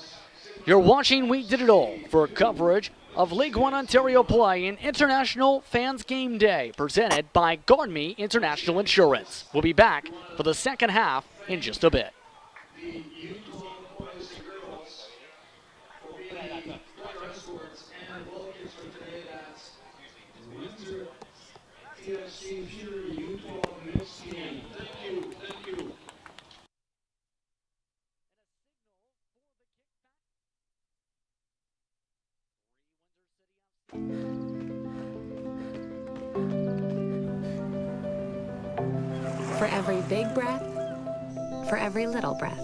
You're watching We Did It All for coverage of League One Ontario play in International Fans Game Day, presented by GuardMe International Insurance. We'll be back for the second half in just a bit. The U12 boys and girls will be player escorts and welcomes for today at Windsor TFC Fury U12 mixed game. Thank you, thank you. For every big breath, for every little breath,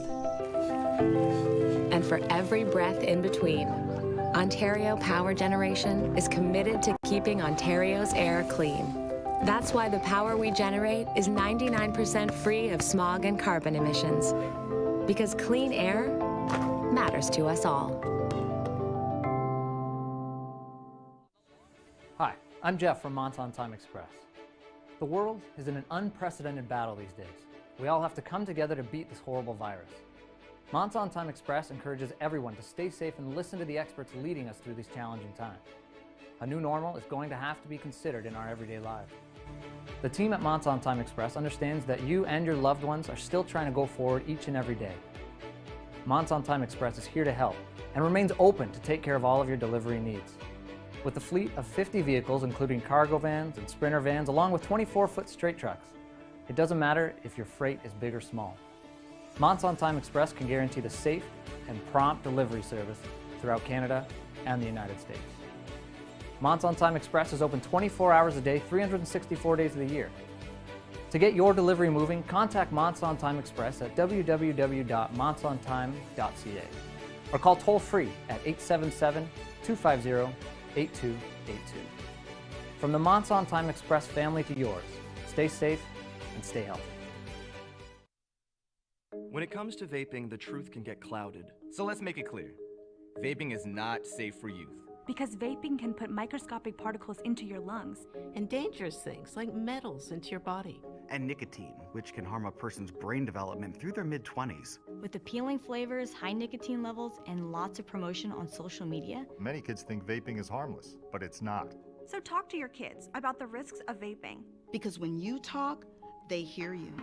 and for every breath in between, Ontario Power Generation is committed to keeping Ontario's air clean. That's why the power we generate is 99% free of smog and carbon emissions. Because clean air matters to us all. Hi, I'm Jeff from Monson Time Express. The world is in an unprecedented battle these days. We all have to come together to beat this horrible virus. Monson Time Express encourages everyone to stay safe and listen to the experts leading us through these challenging times. A new normal is going to have to be considered in our everyday lives. The team at Monson Time Express understands that you and your loved ones are still trying to go forward each and every day. Monson Time Express is here to help and remains open to take care of all of your delivery needs. With a fleet of 50 vehicles, including cargo vans and sprinter vans, along with 24-foot straight trucks, it doesn't matter if your freight is big or small. Monson Time Express can guarantee the safe and prompt delivery service throughout Canada and the United States. Monson Time Express is open 24 hours a day, 364 days of the year. To get your delivery moving, contact Monson Time Express at www.monsontime.ca or call toll-free at 877-250-8282. From the Monson Time Express family to yours, stay safe and stay healthy. When it comes to vaping, the truth can get clouded. So let's make it clear. Vaping is not safe for youth. Because vaping can put microscopic particles into your lungs. And dangerous things like metals into your body. And nicotine, which can harm a person's brain development through their mid-20s. With appealing flavors, high nicotine levels, and lots of promotion on social media, many kids think vaping is harmless, but it's not. So talk to your kids about the risks of vaping. Because when you talk, they hear you.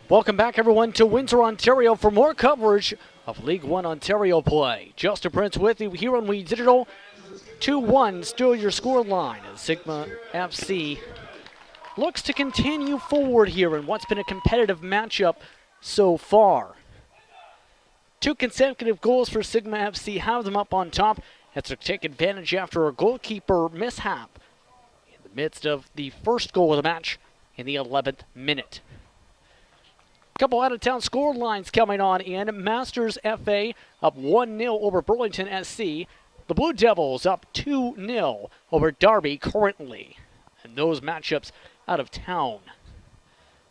Welcome back, everyone, to Windsor, Ontario for more coverage of League One Ontario play. Justin Prince with you here on We Digital. 2-1 still your score line as Sigma FC looks to continue forward here in what's been a competitive matchup so far. 2 consecutive goals for Sigma FC have them up on top as they take advantage after a goalkeeper mishap in the midst of the first goal of the match in the 11th minute. Couple out-of-town score lines coming on in. Masters FA up 1-0 over Burlington SC. The Blue Devils up 2-0 over Derby currently. And those matchups out of town.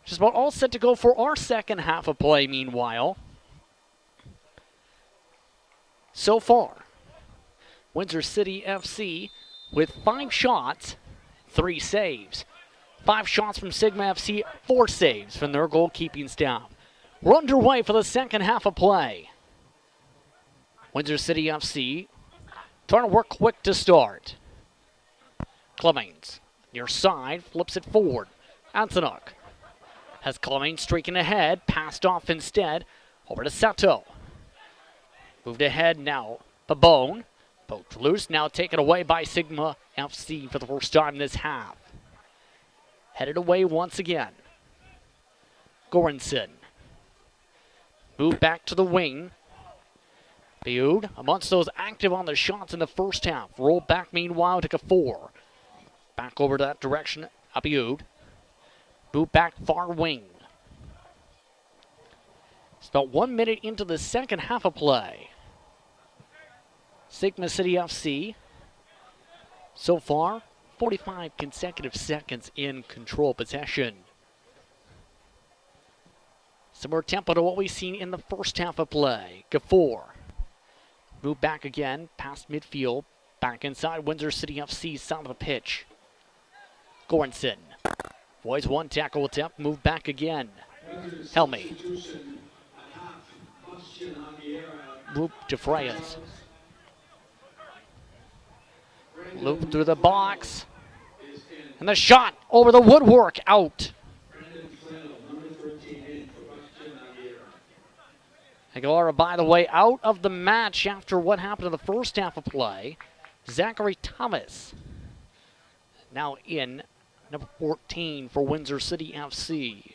Just about all set to go for our second half of play, meanwhile. So far, Windsor City FC with 5 shots, 3 saves. 5 shots from Sigma FC, 4 saves from their goalkeeping staff. We're underway for the second half of play. Windsor City FC trying to work quick to start. Clemens, near side, flips it forward. Antonuk has Clemens streaking ahead, passed off instead, over to Sato. Moved ahead now, Babone. Poked loose, now taken away by Sigma FC for the first time this half. Headed away once again. Goranson. Moved back to the wing. Biud, amongst those active on the shots in the first half. Rolled back meanwhile to Kafour. Back over to that direction, Abiud. Moved back far wing. It's about 1 minute into the second half of play. Sigma City FC, so far, 45 consecutive seconds in control possession. Similar tempo to what we've seen in the first half of play. Gafour. Move back again, past midfield. Back inside Windsor City FC, side of the pitch. Goranson. Boys, 1 tackle attempt, move back again. Helmy. Move to Freyas. Loop through the box. And the shot over the woodwork, out. Aguilera, by the way, out of the match after what happened in the first half of play. Zachary Thomas now in, number 14 for Windsor City FC.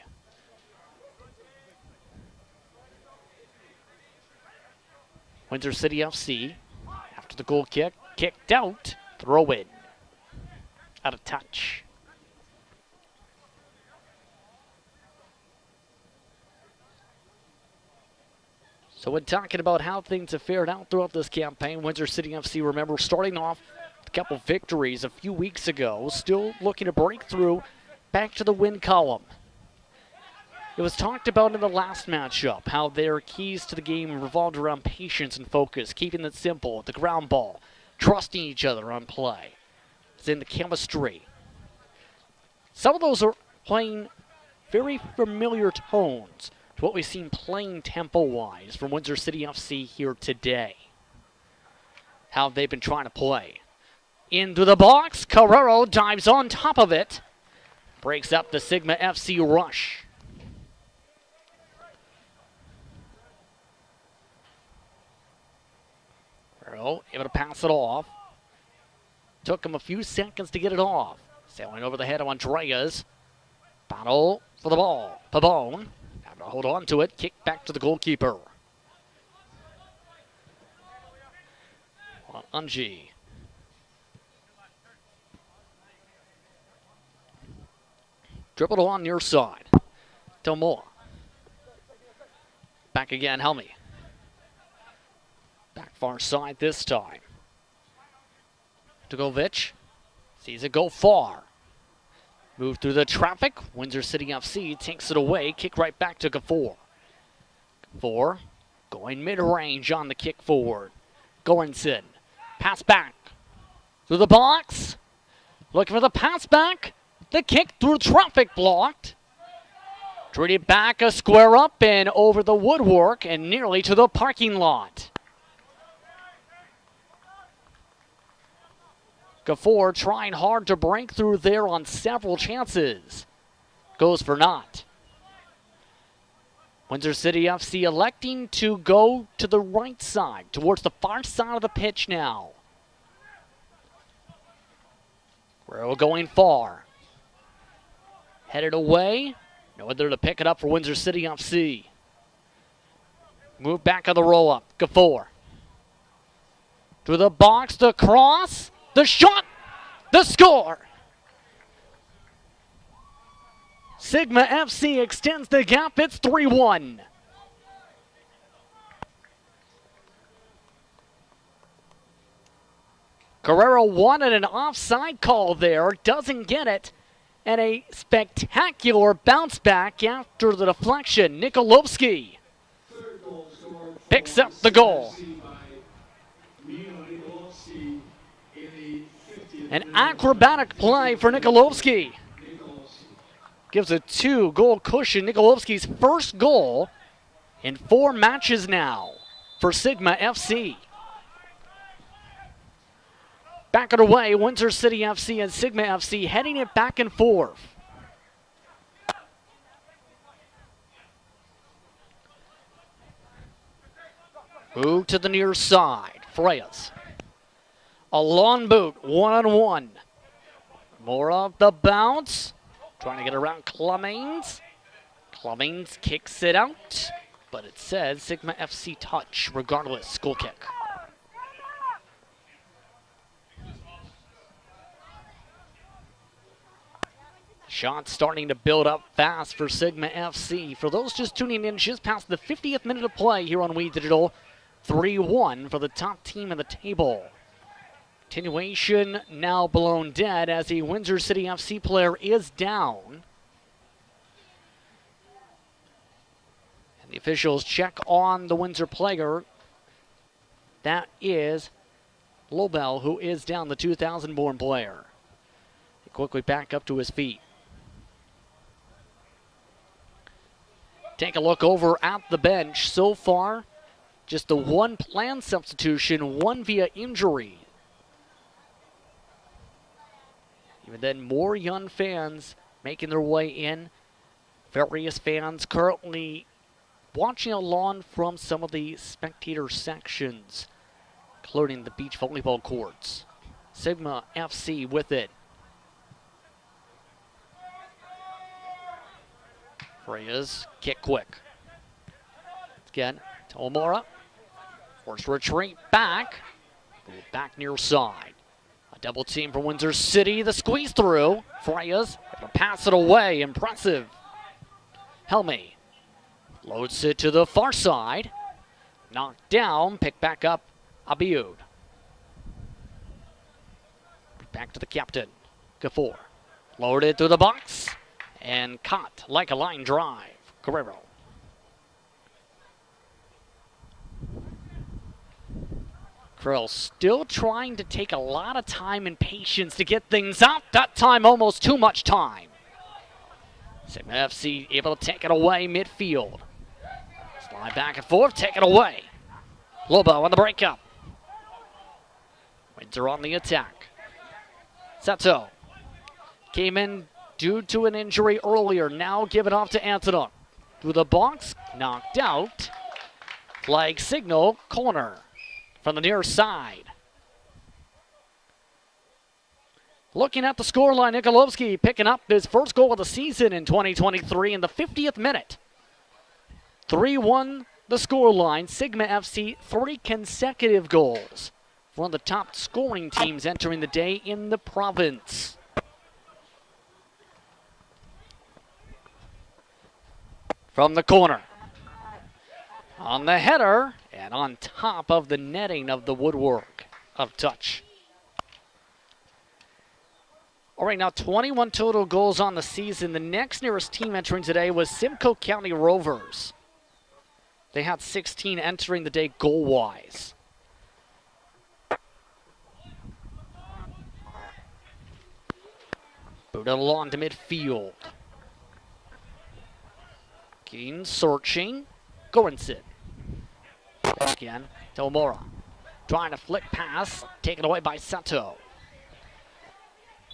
Windsor City FC, after the goal kick, kicked out, throw in. Out of touch. So when talking about how things have fared out throughout this campaign, Windsor City FC, remember, starting off a couple victories a few weeks ago, still looking to break through back to the win column. It was talked about in the last matchup how their keys to the game revolved around patience and focus, keeping it simple, the ground ball, trusting each other on play. It's in the chemistry. Some of those are playing very familiar tones to what we've seen playing tempo-wise from Windsor City FC here today. How they've been trying to play. Into the box, Carrero dives on top of it. Breaks up the Sigma FC rush. Carrero able to pass it off. Took him a few seconds to get it off. Sailing over the head of Andreas. Battle for the ball. Pabon. Having to hold on to it. Kick back to the goalkeeper. Unji. Dribbled along near side. Tomoa. Back again, Helmy. Back far side this time. Dugovic sees it go far. Move through the traffic. Windsor City FC takes it away. Kick right back to Gafour. Gafour going mid-range on the kick forward. Goranson. Pass back. Through the box. Looking for the pass back. The kick through traffic blocked. Treated back a square up and over the woodwork and nearly to the parking lot. Gafour trying hard to break through there on several chances. Goes for naught. Windsor City FC electing to go to the right side, towards the far side of the pitch now. Guerrero going far. Headed away. No one there to pick it up for Windsor City FC. Move back on the roll-up. Gafour. To the box, the cross, the shot, the score. Sigma FC extends the gap. It's 3-1. Guerrero wanted an offside call there, doesn't get it. And a spectacular bounce back after the deflection. Nikolovsky picks up the goal. An acrobatic play for Nikolovsky. Gives a 2-goal cushion. Nikolovsky's first goal in 4 matches now for Sigma FC. Back it away, Windsor City FC and Sigma FC heading it back and forth. Move to the near side. Freyas. A long boot, 1-on-1. More of the bounce. Trying to get around Clemens. Clemens kicks it out, but it says Sigma FC touch, regardless, goal kick. Shot starting to build up fast for Sigma FC. For those just tuning in, just past the 50th minute of play here on We Digital. 3-1 for the top team in the table. Continuation now blown dead as a Windsor City FC player is down. And the officials check on the Windsor player. That is Lobel, who is down, the 2000-born player. He quickly back up to his feet. Take a look over at the bench. So far, just the one planned substitution, one via injury. Even then, more young fans making their way in. Various fans currently watching along from some of the spectator sections, including the beach volleyball courts. Sigma FC with it. Freyas, kick quick. Again, Tomora. Force retreat back. Move back near side. A double team for Windsor City. The squeeze through. Freyas able to pass it away. Impressive. Helmy loads it to the far side. Knocked down. Picked back up. Abiud. Back to the captain. Gafour. Loaded through the box. And caught like a line drive. Guerrero. Krill still trying to take a lot of time and patience to get things out. That time almost too much time. Sigma FC able to take it away midfield. Slide back and forth, take it away. Lobo on the breakup. Windsor on the attack. Sato came in due to an injury earlier. Now give it off to Antonov. Through the box, knocked out. Flag signal, corner from the near side. Looking at the scoreline, Nikolovsky picking up his first goal of the season in 2023 in the 50th minute. 3-1 the scoreline. Sigma FC 3 consecutive goals. One of the top scoring teams entering the day in the province. From the corner. On the header and on top of the netting of the woodwork of touch. All right, now 21 total goals on the season. The next nearest team entering today was Simcoe County Rovers. They had 16 entering the day goal-wise. Booted along to midfield. Keen searching. Goranson. Again, Tomora. Trying to flick pass. Taken away by Sato.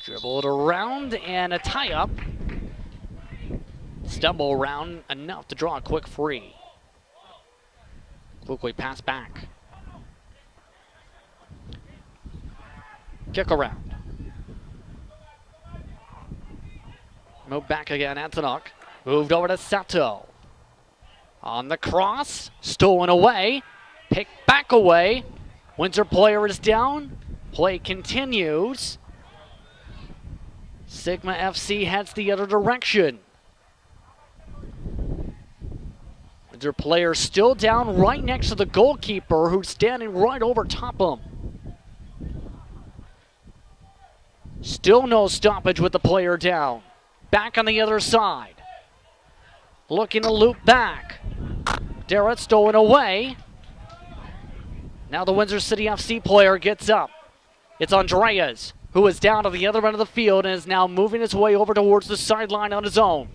Dribble it around and a tie-up. Stumble around enough to draw a quick free. Quickly pass back. Kick around. Move back again, Antonuk. Moved over to Sato. On the cross, stolen away. Picked back away. Windsor player is down. Play continues. Sigma FC heads the other direction. Windsor player still down right next to the goalkeeper who's standing right over top him. Still no stoppage with the player down. Back on the other side. Looking to loop back. Darrett stolen away. Now the Windsor City FC player gets up. It's Andreas, who is down to the other end of the field and is now moving his way over towards the sideline on his own.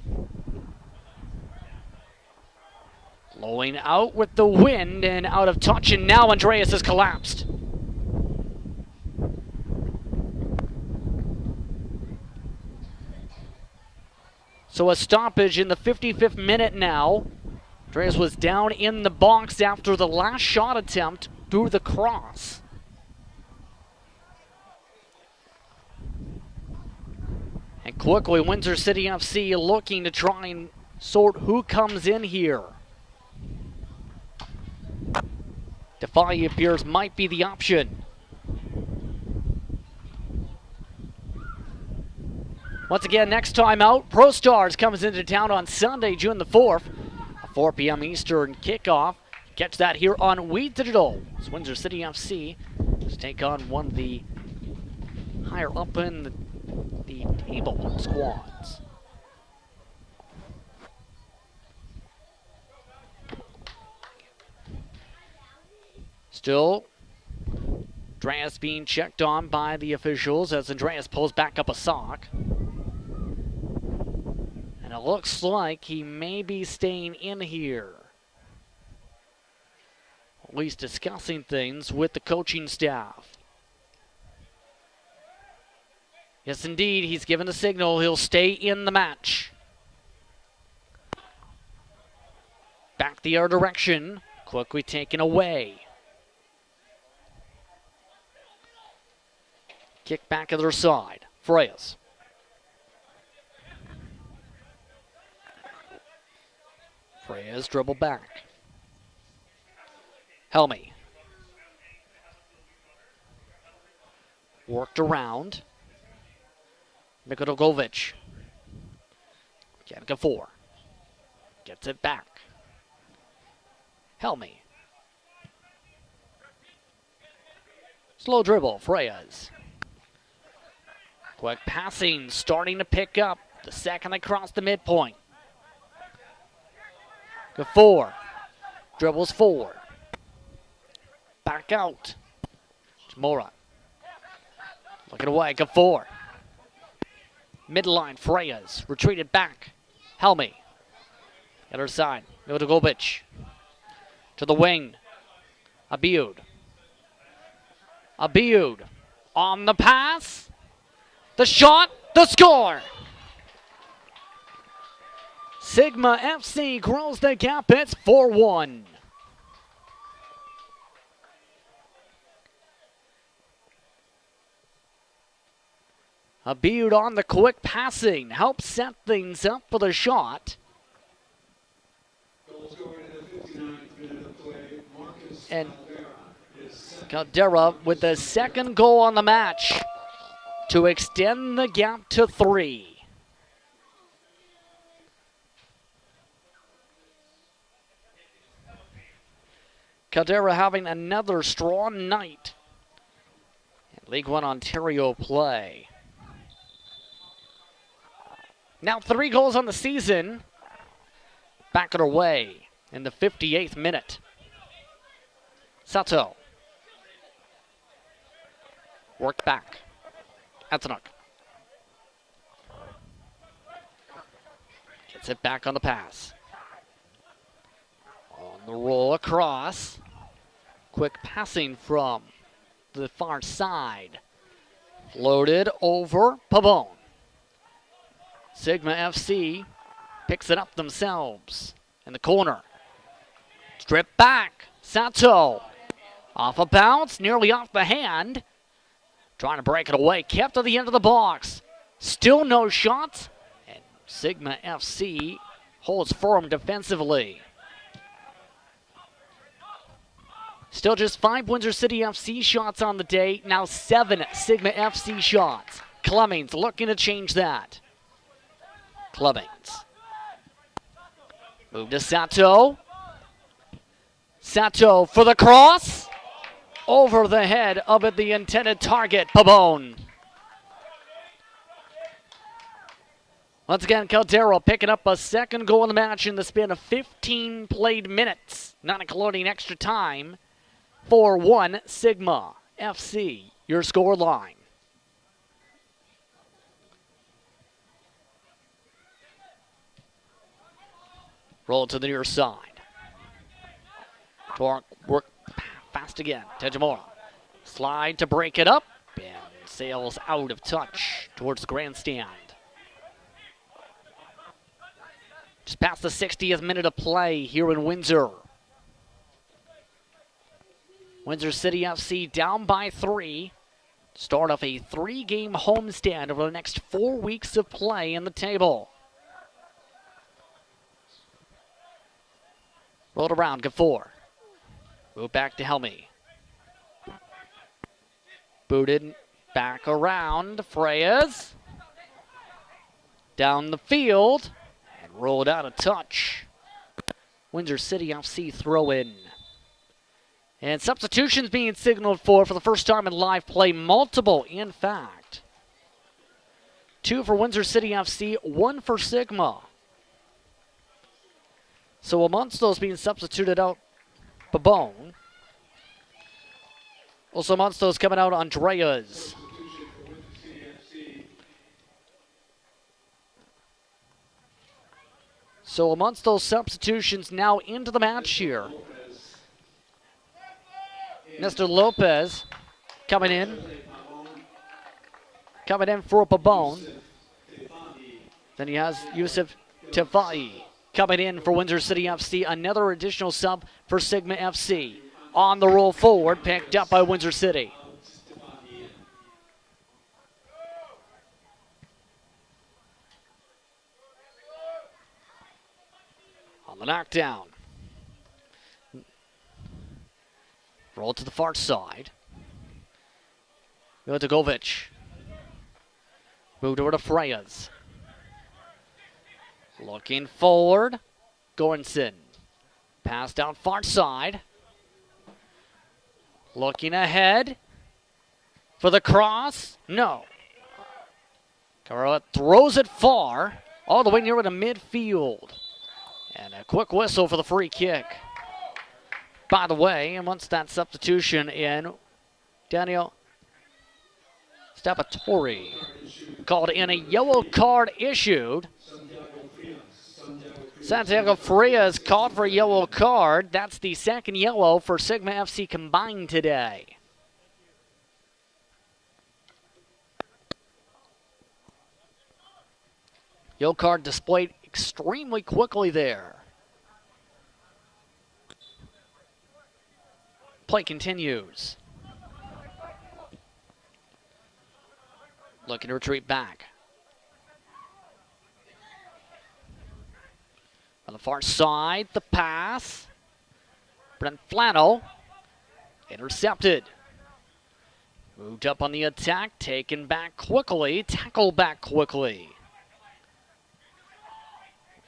Blowing out with the wind and out of touch, and now Andreas has collapsed. So a stoppage in the 55th minute now. Andreas was down in the box after the last shot attempt through the cross. And quickly, Windsor City FC looking to try and sort who comes in here. Defy appears might be the option. Once again, next time out, Pro Stars comes into town on Sunday, June the 4th. A 4 p.m. Eastern kickoff. Catch that here on We Digital. As Windsor City FC to take on one of the higher up in the table squads. Still, Andreas being checked on by the officials as Andreas pulls back up a sock. And it looks like he may be staying in here. At least discussing things with the coaching staff. Yes, indeed, he's given the signal. He'll stay in the match. Back the other direction. Quickly taken away. Kick back other side. Freyas. Freyas dribble back. Helmy. Worked around. Mikitogovic. Janica 4. Gets it back. Helmy. Slow dribble, Freyas. Quick passing, starting to pick up the second they cross the midpoint. Gafour dribbles forward. Back out. Mora. Looking away, Gafour. Midline, Freyas. Retreated back. Helmy. Other side. Mildogovic. To the wing. Abiud. Abiud. On the pass. The shot. The score. Sigma FC grows the gap. It's 4-1. Abiud on the quick passing. Helps set things up for the shot. And Caldera with the second goal on the match to extend the gap to 3. Caldera having another strong night in League One Ontario play. Now 3 goals on the season. Back on our way in the 58th minute. Sato. Worked back. Antonuk. Gets it back on the pass. On the roll across. Quick passing from the far side. Floated over Pavone. Sigma FC Picks it up themselves in the corner. Strip back. Sato. Off a bounce, nearly off the hand. Trying to break it away. Kept to the end of the box. Still no shots. And Sigma FC holds firm defensively. Still just 5 Windsor City FC shots on the day. Now 7 Sigma FC shots. Clemmings looking to change that. Clemmings. Move to Sato. Sato for the cross. Over the head of it, the intended target, Pabon. Once again, Caldero picking up a second goal in the match in the span of 15 played minutes, not including extra time. 4-1 Sigma FC, your score line. Roll to the near side. Torque work fast again. Tejimura. Slide to break it up. And sails out of touch towards the grandstand. Just past the 60th minute of play here in Windsor. Windsor City FC down by 3. Start off a 3-game homestand over the next 4 weeks of play in the table. Rolled around, Gafour. Move back to Helmy. Booted back around, Freyas. Down the field, and rolled out of touch. Windsor City FC throw in. And substitutions being signaled for the first time in live play. Multiple, in fact. 2 for Windsor City FC, 1 for Sigma. So amongst those being substituted out, Babone. Also amongst those coming out, Andreas. So amongst those substitutions now into the match here. Mr. Lopez coming in. Coming in for Babone. Then he has Yusuf Tafai coming in for Windsor City FC. Another additional sub for Sigma FC. On the roll forward, picked up by Windsor City. On the knockdown. Roll to the far side. Go to Govic. Moved over to Freyas. Looking forward. Goranson. Passed out far side. Looking ahead. For the cross. No. Carolla throws it far. All the way near to midfield. And a quick whistle for the free kick. By the way, and once that substitution in, Daniel Stapatori called in a yellow card issued. Santiago Frias called for a yellow card. That's the second yellow for Sigma FC combined today. Yellow card displayed extremely quickly there. Play continues. Looking to retreat back. On the far side, the pass. Brent Flannel. Intercepted. Moved up on the attack, taken back quickly, tackled back quickly.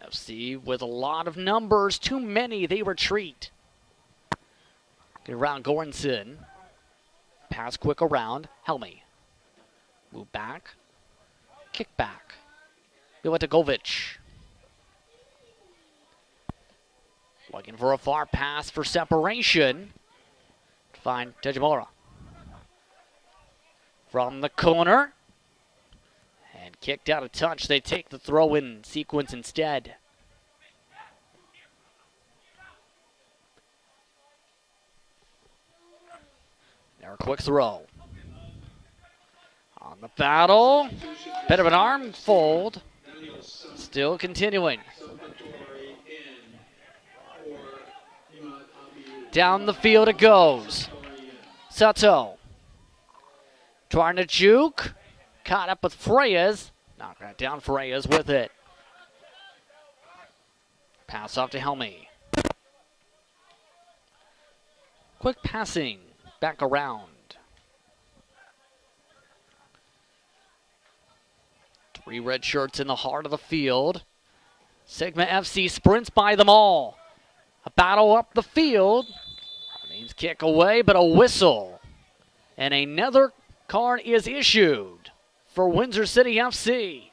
FC with a lot of numbers, too many, they retreat. Get around Goranson. Pass quick around. Helmy. Move back. Kick back. Go to Govic. Looking for a far pass for separation. Find Tejimura. From the corner. And kicked out of touch. They take the throw-in sequence instead. Now a quick throw. On the battle. Bit of an arm fold. Still continuing. Down the field it goes. Sato. Trying to juke. Caught up with Freyas. Knocked that down. Freyas with it. Pass off to Helmy. Quick passing. Back around. 3 red shirts in the heart of the field. Sigma FC sprints by them all. A battle up the field. Means kick away, but a whistle. And another card is issued for Windsor City FC.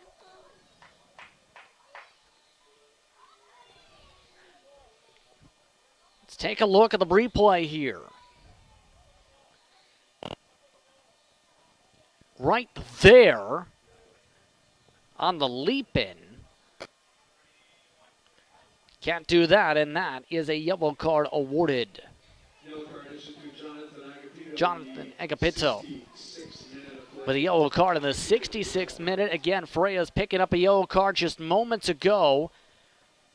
Let's take a look at the replay here. Right there on the leap in. Can't do that, and that is a yellow card awarded. Jonathan Agapito with a yellow card in the 66th minute. Again, Freya's picking up a yellow card just moments ago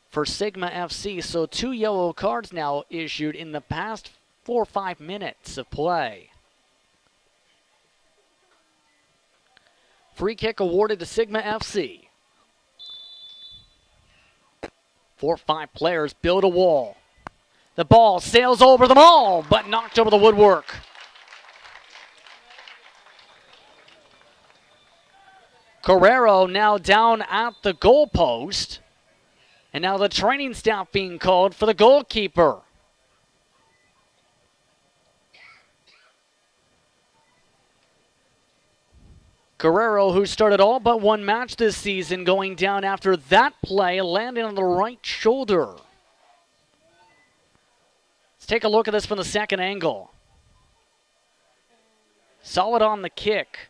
for Sigma FC. So 2 yellow cards now issued in the past 4 or 5 minutes of play. Free kick awarded to Sigma FC. 4 or 5 players build a wall. The ball sails over them all, but knocked over the woodwork. Guerrero now down at the goalpost. And now the training staff being called for the goalkeeper. Guerrero, who started all but 1 match this season, going down after that play, landing on the right shoulder. Let's take a look at this from the second angle. Solid on the kick.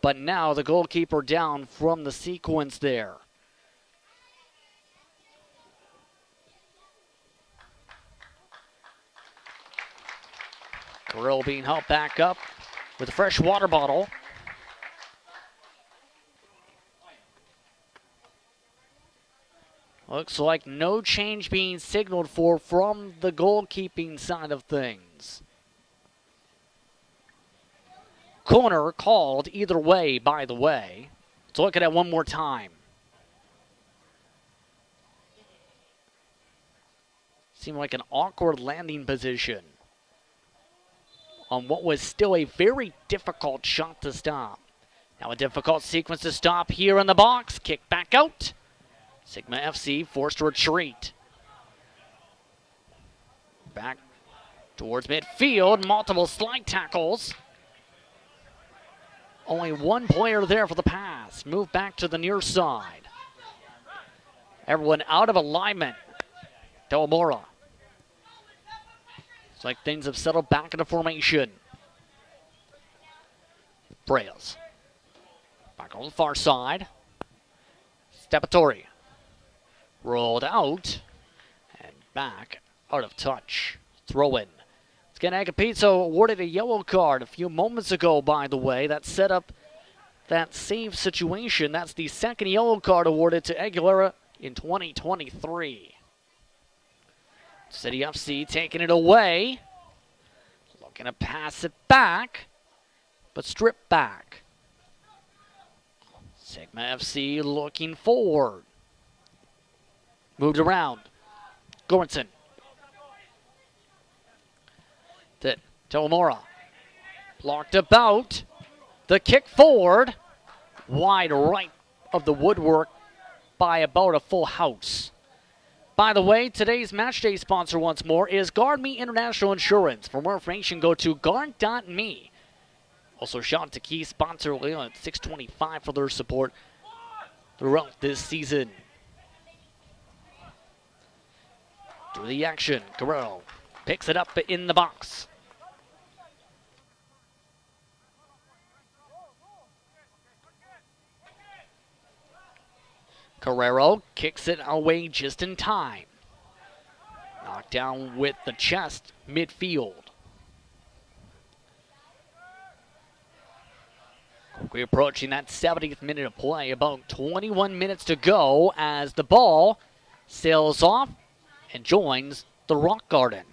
But now the goalkeeper down from the sequence there. Guerrero being helped back up with a fresh water bottle. Looks like no change being signaled for from the goalkeeping side of things. Corner called either way, by the way. Let's look at it one more time. Seemed like an awkward landing position on what was still a very difficult shot to stop. Now a difficult sequence to stop here in the box. Kick back out. Sigma FC forced to retreat. Back towards midfield. Multiple slide tackles. Only 1 player there for the pass. Move back to the near side. Everyone out of alignment. Delamora. It's like things have settled back into formation. Brails. Back on the far side. Stepatori. Rolled out. And back. Out of touch. Throw in. Again, Agapito awarded a yellow card a few moments ago, by the way. That set up that save situation. That's the second yellow card awarded to Aguilera in 2023. City FC taking it away. Looking to pass it back, but stripped back. Sigma FC looking forward. Moved around. Goranson. Delamora. Blocked about. The kick forward. Wide right of the woodwork by about a full house. By the way, today's matchday sponsor once more is GuardMe International Insurance. For more information, go to guard.me. Also, shout out to key sponsor Leon at 625 for their support throughout this season. Through the action, Guerrero picks it up in the box. Guerrero kicks it away just in time. Knocked down with the chest midfield. We're approaching that 70th minute of play. About 21 minutes to go as the ball sails off and joins the Rock Garden.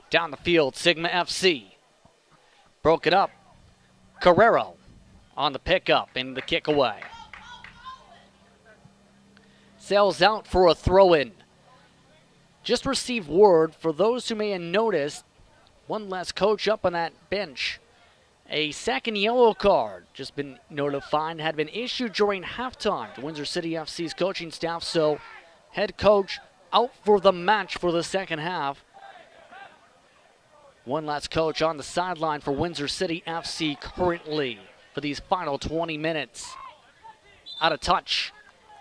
Down the field, Sigma FC. Broke it up. Carrero on the pickup and the kick away. Sails out for a throw-in. Just received word, for those who may have noticed, one less coach up on that bench. A second yellow card just been notified, had been issued during halftime to Windsor City FC's coaching staff, so head coach out for the match for the second half. One last coach on the sideline for Windsor City FC currently for these final 20 minutes. Out of touch.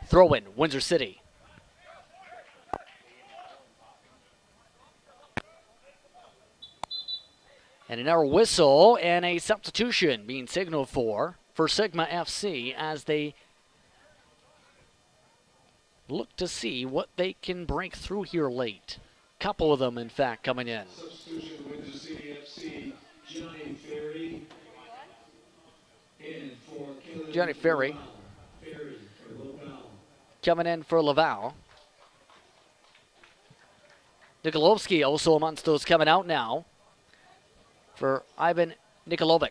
Throw in, Windsor City. And an hour whistle and a substitution being signaled for Sigma FC as they look to see what they can break through here late. Couple of them, in fact, coming in. Substitution, Windsor City FC, Johnny Ferry. And for Johnny Ferry. Ferry for Laval. Coming in for Laval. Nikolovsky also amongst those coming out now for Ivan Nikolovic.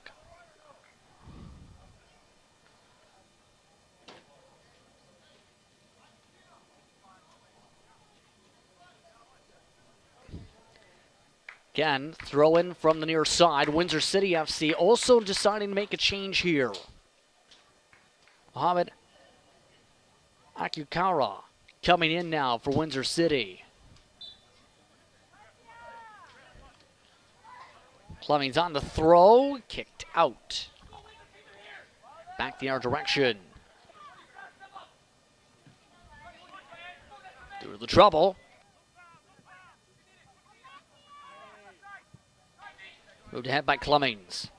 Again, throw in from the near side. Windsor City FC also deciding to make a change here. Mohamed Akukara coming in now for Windsor City. Fleming's on the throw, kicked out. Back the other direction. Through the trouble. Moved ahead by Clemens.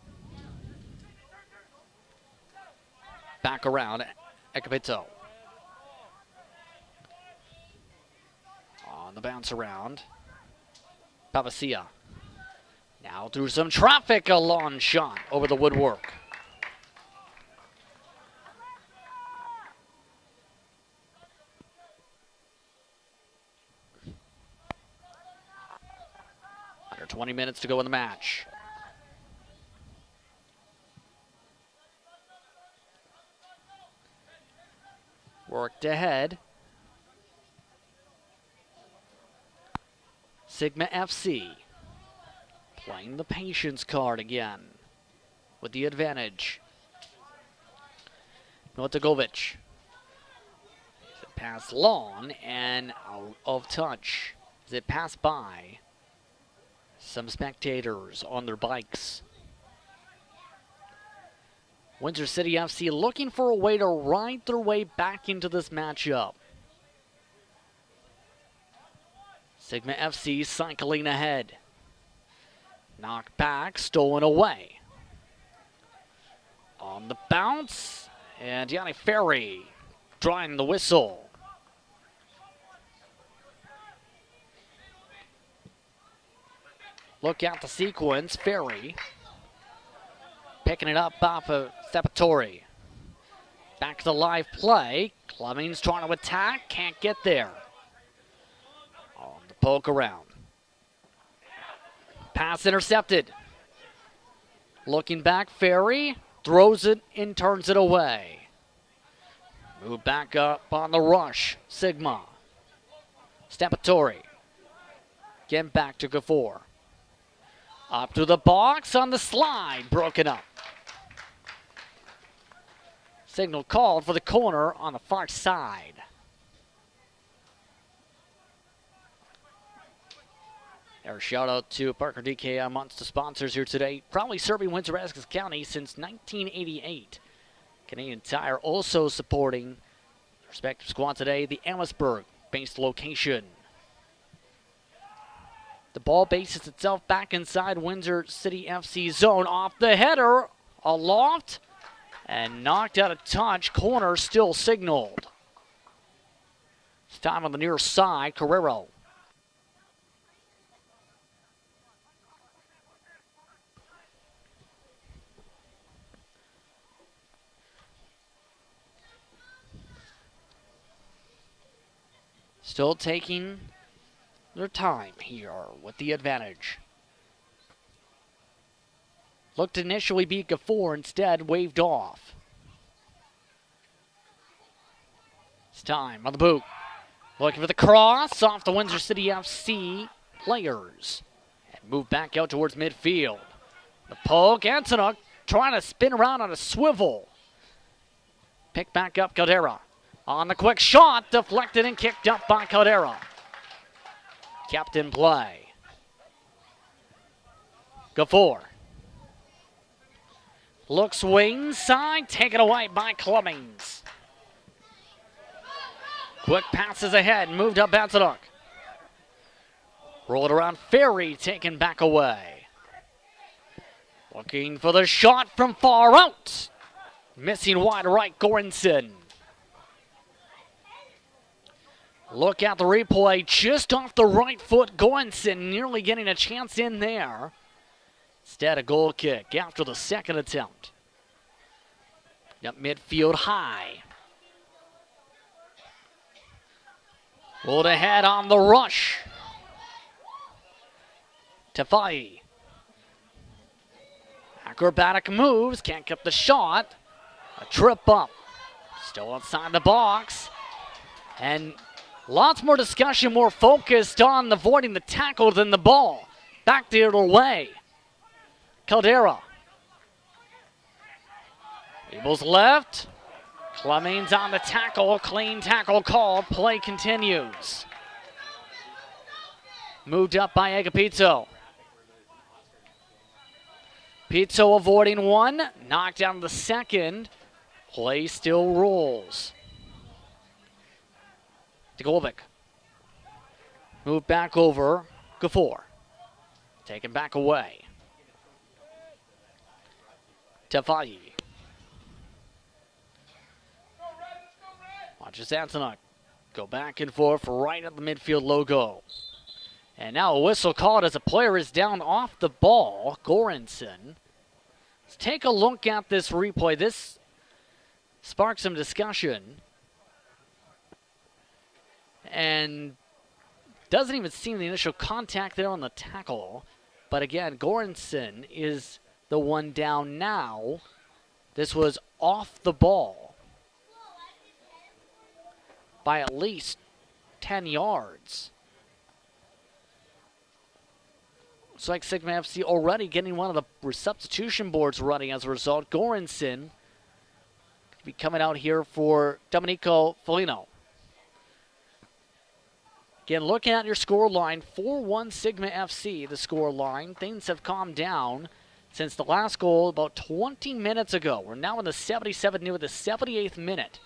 Back around, Ekapito. On the bounce around. Pavasia. Now through some traffic, a long shot over the woodwork. Under 20 minutes to go in the match. Worked ahead. Sigma FC playing the patience card again with the advantage. Notagovic. Pass long and out of touch as it passed by some spectators on their bikes. Windsor City FC looking for a way to ride their way back into this matchup. Sigma FC cycling ahead. Knocked back, stolen away. On the bounce, and Yanni Ferry drawing the whistle. Look out the sequence, Ferry picking it up off of Stepatori. Back to the live play. Clemens trying to attack, can't get there. On the poke around. Pass intercepted. Looking back, Ferry throws it and turns it away. Move back up on the rush, Sigma. Stepatori. Again back to Gafour. Up to the box on the slide, broken up. Signal called for the corner on the far side. Our shout out to Parker DK amongst the sponsors here today. Probably serving Windsor Essex County since 1988. Canadian Tire also supporting respective squad today, the Amherstburg-based location. The ball bases itself back inside Windsor City FC zone. Off the header, aloft, and knocked out of touch. Corner still signaled. This time on the near side, Carrero. Still taking their time here with the advantage. Looked to initially beat Gafour, instead waved off. It's time on the boot. Looking for the cross off the Windsor City FC players. And move back out towards midfield. The poke, Antonuk trying to spin around on a swivel. Pick back up Caldera. On the quick shot, deflected and kicked up by Caldera. Kept in play. Gafour. Looks wing side, taken away by Cummings. Quick passes ahead, moved up Antonuk. Roll it around Ferry, taken back away. Looking for the shot from far out. Missing wide right, Goranson. Look at the replay, just off the right foot, Goranson nearly getting a chance in there. Instead, a goal kick after the second attempt. Up midfield high. Rolled ahead on the rush. Tafai. Acrobatic moves, can't get the shot. A trip up. Still outside the box. And lots more discussion, more focused on avoiding the tackle than the ball. Back the other way. Caldera. Eagles left. Cummings on the tackle. Clean tackle called. Play continues. Moved up by Agapito. Pizzo avoiding one. Knocked down the second. Play still rolls. Degolvik. Moved back over. Gafour. Taken back away. Tafai. Watches Antonuk go back and forth right at the midfield logo. And now a whistle called as a player is down off the ball. Goranson. Let's take a look at this replay. This sparked some discussion. And doesn't even seem the initial contact there on the tackle. But again, Goranson is the one down now. This was off the ball by at least 10 yards. Looks like Sigma FC already getting one of the substitution boards running as a result. Goranson could be coming out here for Domenico Foligno. Again, looking at your score line, 4-1 Sigma FC, the score line. Things have calmed down since the last goal about 20 minutes ago. We're now in the 77th, near the 78th minute.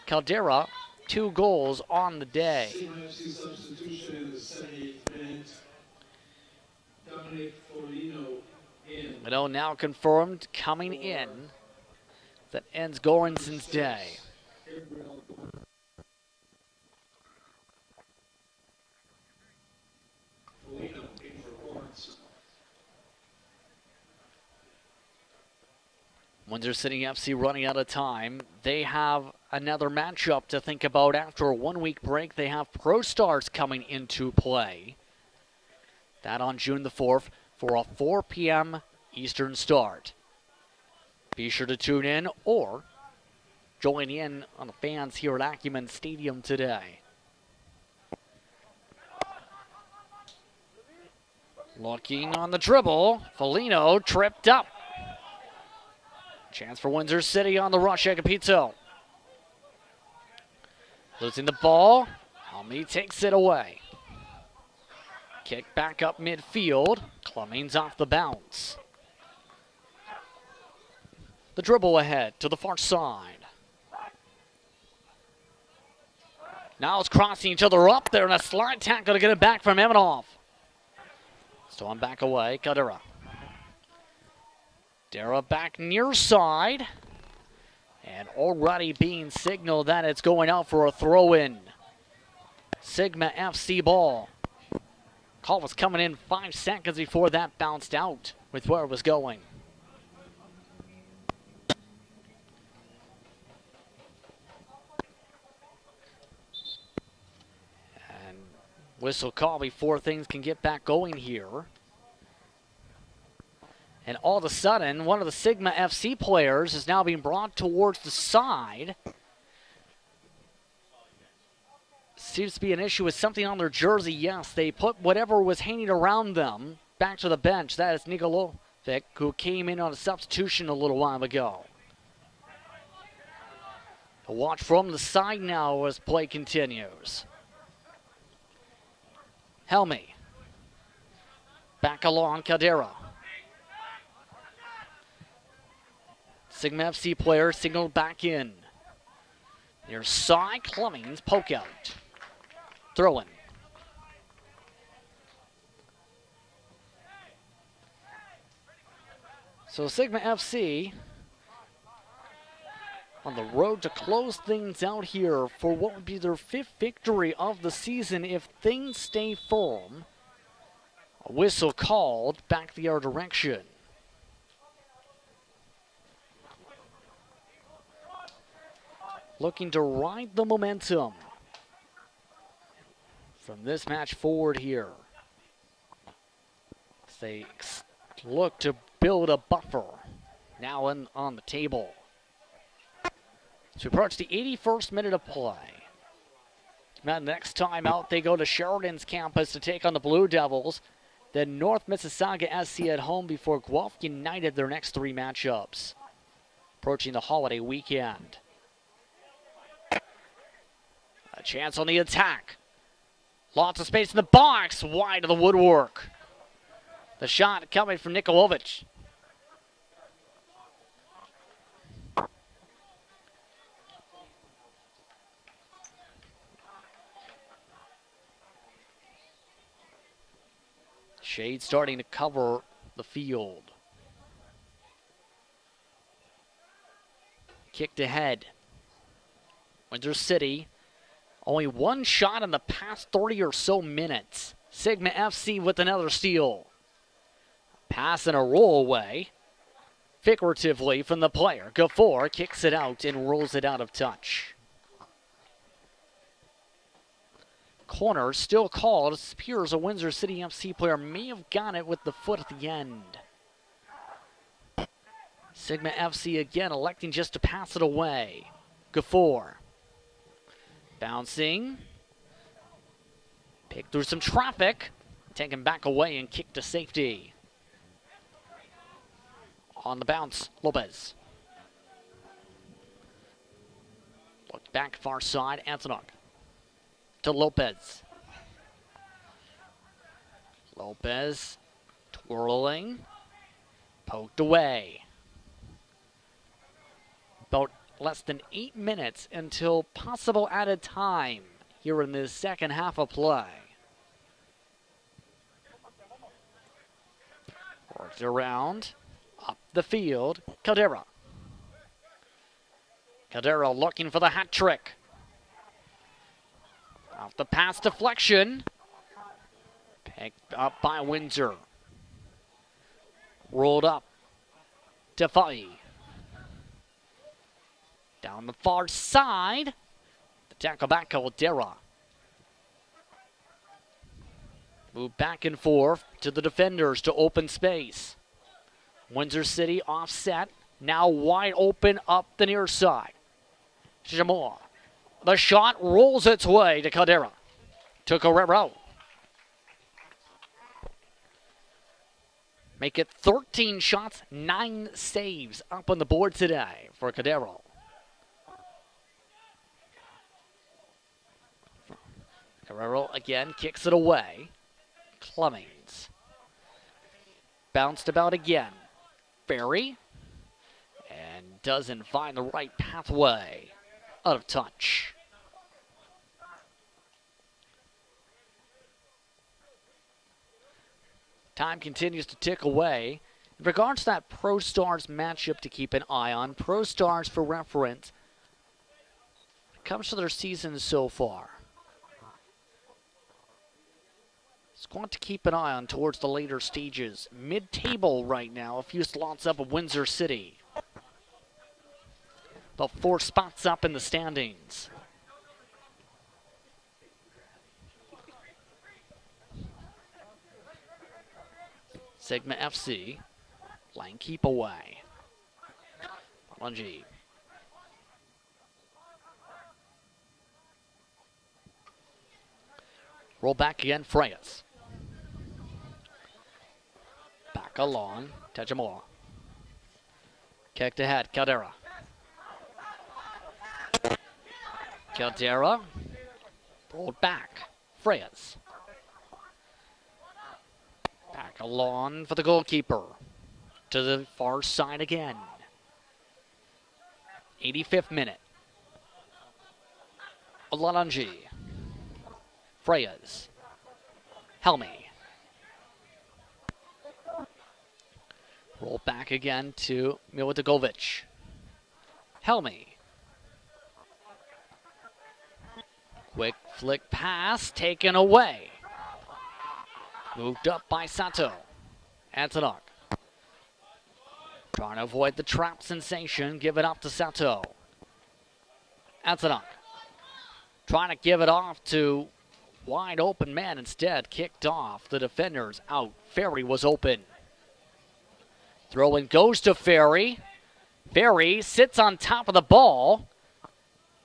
Caldera, 2 goals on the day. FC substitution in the 78th minute. Dominic Foligno in. Foligno now confirmed coming in. That ends Goranson's day. Foligno in for Goranson. Windsor City FC running out of time. They have another matchup to think about after a 1-week break. They have Pro Stars coming into play. That on June the 4th for a 4 p.m. Eastern start. Be sure to tune in or join in on the fans here at Acumen Stadium today. Looking on the dribble. Foligno tripped up. Chance for Windsor City on the rush. Agapito. Losing the ball. Helmy takes it away. Kick back up midfield. Cummings off the bounce. The dribble ahead to the far side. Now it's crossing each other up there, and a slide tackle to get it back from Ivanov. Still on back away. Caldera. Dara back near side. And already being signaled that it's going out for a throw-in. Sigma FC ball. Call was coming in 5 seconds before that bounced out with where it was going. And whistle call before things can get back going here. And all of a sudden, one of the Sigma FC players is now being brought towards the side. Seems to be an issue with something on their jersey. Yes, they put whatever was hanging around them back to the bench. That is Nikolovic, who came in on a substitution a little while ago. A watch from the side now as play continues. Helmy. Back along Caldera. Sigma FC player signaled back in. Near side, Clemmings, poke out. Throw in. So Sigma FC on the road to close things out here for what would be their 5th victory of the season if things stay firm. A whistle called back the other direction. Looking to ride the momentum from this match forward here. As they look to build a buffer now on the table. So we approach the 81st minute of play. Now next time out they go to Sheridan's campus to take on the Blue Devils. Then North Mississauga SC at home before Guelph United their next 3 matchups. Approaching the holiday weekend. A chance on the attack. Lots of space in the box, wide of the woodwork. The shot coming from Nikolovic. Shade starting to cover the field. Kicked ahead. Windsor City. Only 1 shot in the past 30 or so minutes. Sigma FC with another steal. Pass and a roll away. Figuratively from the player. Gafour kicks it out and rolls it out of touch. Corner still called. It appears a Windsor City FC player may have got it with the foot at the end. Sigma FC again electing just to pass it away. Gafour. Bouncing. Picked through some traffic. Taken back away and kicked to safety. On the bounce, Lopez. Look back far side, Antonok. To Lopez. Lopez twirling. Poked away. About less than 8 minutes until possible added time here in this second half of play. Worked around, up the field, Caldera. Caldera looking for the hat trick. Off the pass deflection. Picked up by Windsor. Rolled up to Fahey. Down the far side. The tackle back, Caldera. Move back and forth to the defenders to open space. Windsor City offset. Now wide open up the near side. Jamoa. The shot rolls its way to Caldera. To Guerrero. Make it 13 shots, 9 saves up on the board today for Caldera. Guerrero again kicks it away. Clemmings. Bounced about again. Barry. And doesn't find the right pathway. Out of touch. Time continues to tick away. In regards to that Pro Stars matchup to keep an eye on, Pro Stars for reference, when it comes to their season so far, Squad to keep an eye on towards the later stages. Mid-table right now, a few slots up of Windsor City. About 4 spots up in the standings. Sigma FC playing keep away. Lungi. Roll back again, Freyas. Back along, Tejamora. Kicked ahead, Caldera. Caldera. Rolled back, Freyas. Back along for the goalkeeper. To the far side again. 85th minute. Olalanji. Freyas. Helmy. Roll back again to Militagovic. Helmy. Quick flick pass taken away. Moved up by Sato. Antonok. Trying to avoid the trap sensation. Give it up to Sato. Antonok. Trying to give it off to wide open man. Instead, kicked off. The defenders out. Ferry was open. Throw-in goes to Ferry. Ferry sits on top of the ball.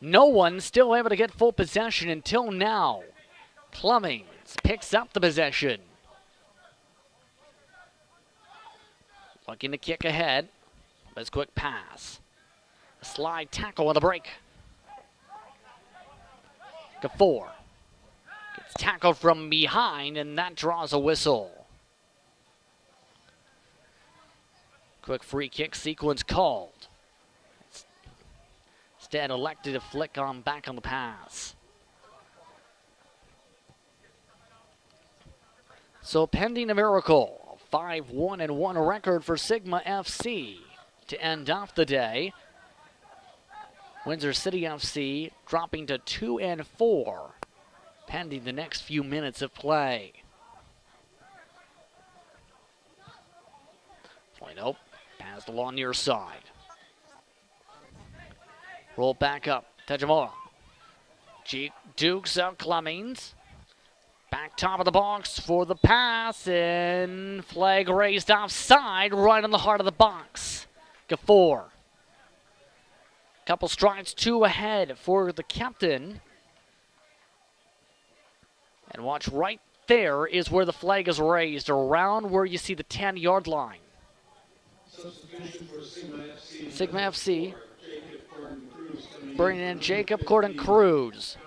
No one still able to get full possession until now. Cummings picks up the possession. Looking to kick ahead. His quick pass. A slide tackle on the break. Gafour gets tackled from behind, and that draws a whistle. Quick free kick sequence called. Instead elected to flick on back on the pass. So pending a miracle, 5-1-1 record for Sigma FC to end off the day. Windsor City FC dropping to 2-4, pending the next few minutes of play. Nope, passed along near side. Roll back up, Tejamora. Dukes out Cummings. Back top of the box for the pass, and flag raised offside right on the heart of the box. Gafour. Couple strides 2 ahead for the captain. And watch, right there is where the flag is raised, around where you see the 10-yard line. Substitution for Sigma FC. Bringing in Jacob Gordon Cruz.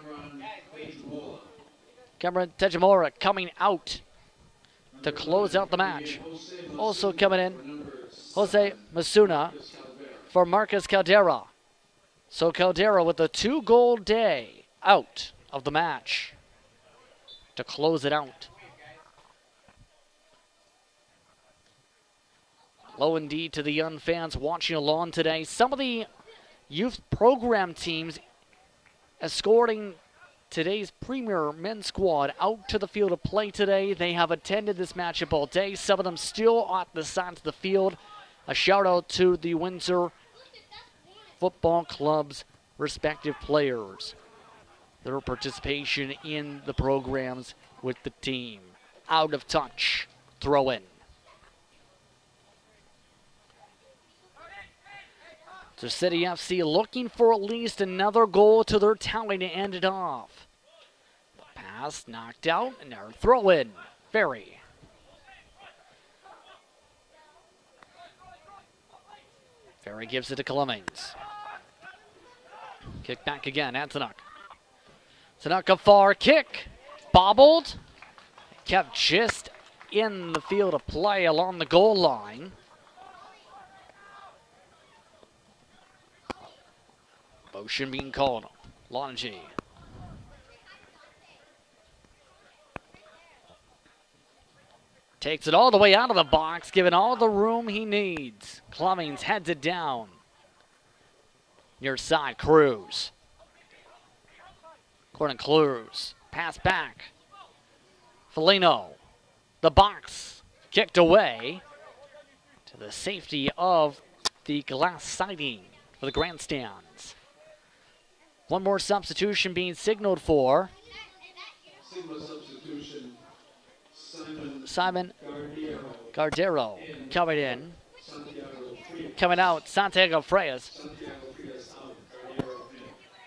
Cameron Tejamora coming out to close out the match. Also coming in, Jose Masuna for Marcus Caldera. So Caldera with a 2-goal day out of the match to close it out. Low indeed to the young fans watching along today. Some of the youth program teams escorting today's premier men's squad out to the field of play today. They have attended this matchup all day. Some of them still at the sides of the field. A shout out to the Windsor Football Club's respective players. Their participation in the programs with the team. Out of touch. Throw in. So City FC looking for at least another goal to their tally to end it off. The pass knocked out, and now throw in. Ferry. Ferry gives it to Cummings. Kick back again, Antonok. Antonok, a far kick. Bobbled. Kept just in the field of play along the goal line. Motion being called. Longy. Takes it all the way out of the box, giving all the room he needs. Cummings heads it down. Near side, Cruz. Gordon Cruz. Pass back. Felino. the box kicked away to the safety of the glass siding for the grandstands. One more substitution being signaled for. Sigma substitution. Simon Gardero. Gardero coming in. Santiago Frias. Coming out, Santiago Frias. Santiago Frias out. Gardero in.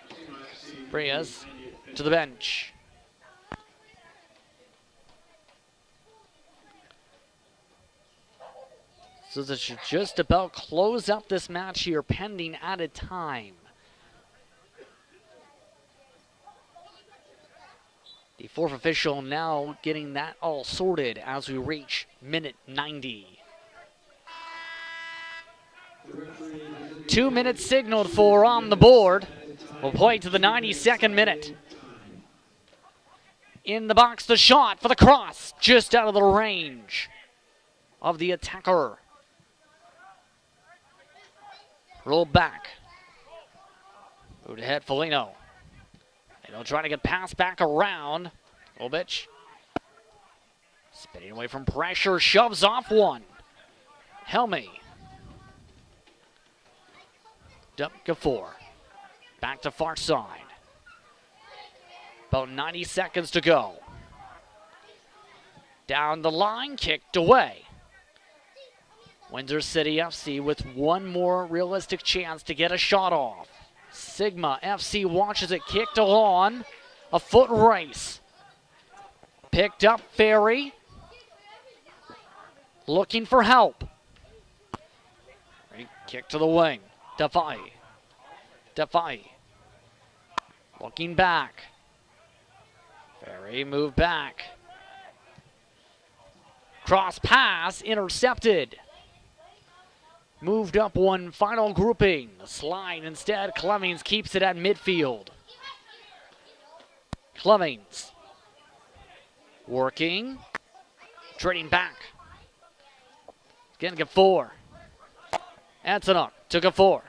Sigma FC. Frias to the bench. So this should just about close up this match here, pending added time. The fourth official now getting that all sorted as we reach minute 90. 2 minutes signaled for on the board. We'll play to the 92nd minute. In the box, the shot for the cross, just out of the range of the attacker. Roll back. Moved ahead, Foligno. They'll try to get passed back around. Obich. Spinning away from pressure, shoves off one. Helmy. Dump Gafour. Back to far side. About 90 seconds to go. Down the line, kicked away. Windsor City FC with one more realistic chance to get a shot off. Sigma FC watches it kicked along. A foot race. Picked up Ferry. Looking for help. Kick to the wing. Defy. Looking back. Ferry moved back. Cross pass intercepted. Moved up one final grouping. Slide instead. Clemmings keeps it at midfield. Clemmings. Working. Trading back. Again, Gafour. Antonuk to Gafour.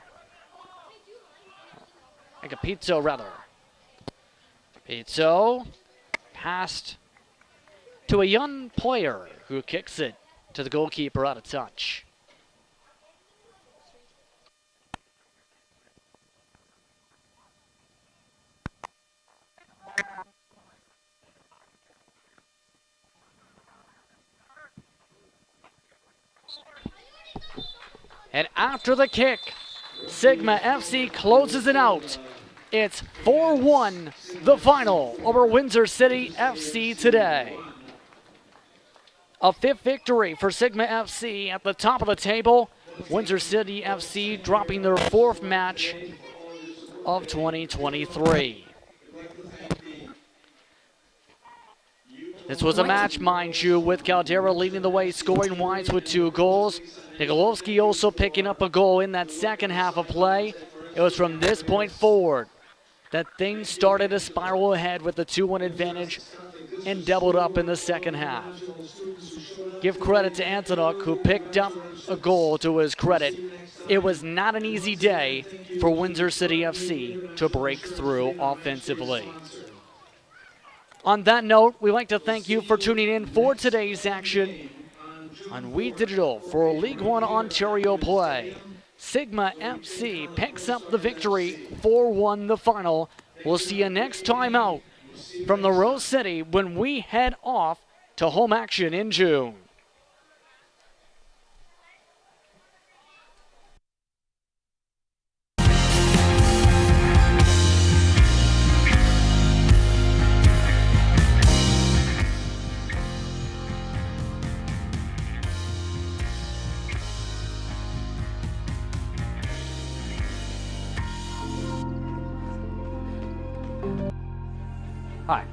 Pizzo rather. Pizzo. Passed to a young player who kicks it to the goalkeeper out of touch. And after the kick, Sigma FC closes it out. It's 4-1, the final over Windsor City FC today. A fifth victory for Sigma FC at the top of the table. Windsor City FC dropping their fourth match of 2023. This was a match, mind you, with Caldera leading the way, scoring wise with 2 goals. Nikolovsky also picking up a goal in that second half of play. It was from this point forward that things started to spiral ahead with the 2-1 advantage and doubled up in the second half. Give credit to Antonuk, who picked up a goal to his credit. It was not an easy day for Windsor City FC to break through offensively. On that note, we'd like to thank you for tuning in for today's action on We Digital for League One Ontario play. Sigma FC picks up the victory, 4-1 the final. We'll see you next time out from the Rose City when we head off to home action in June. Hi.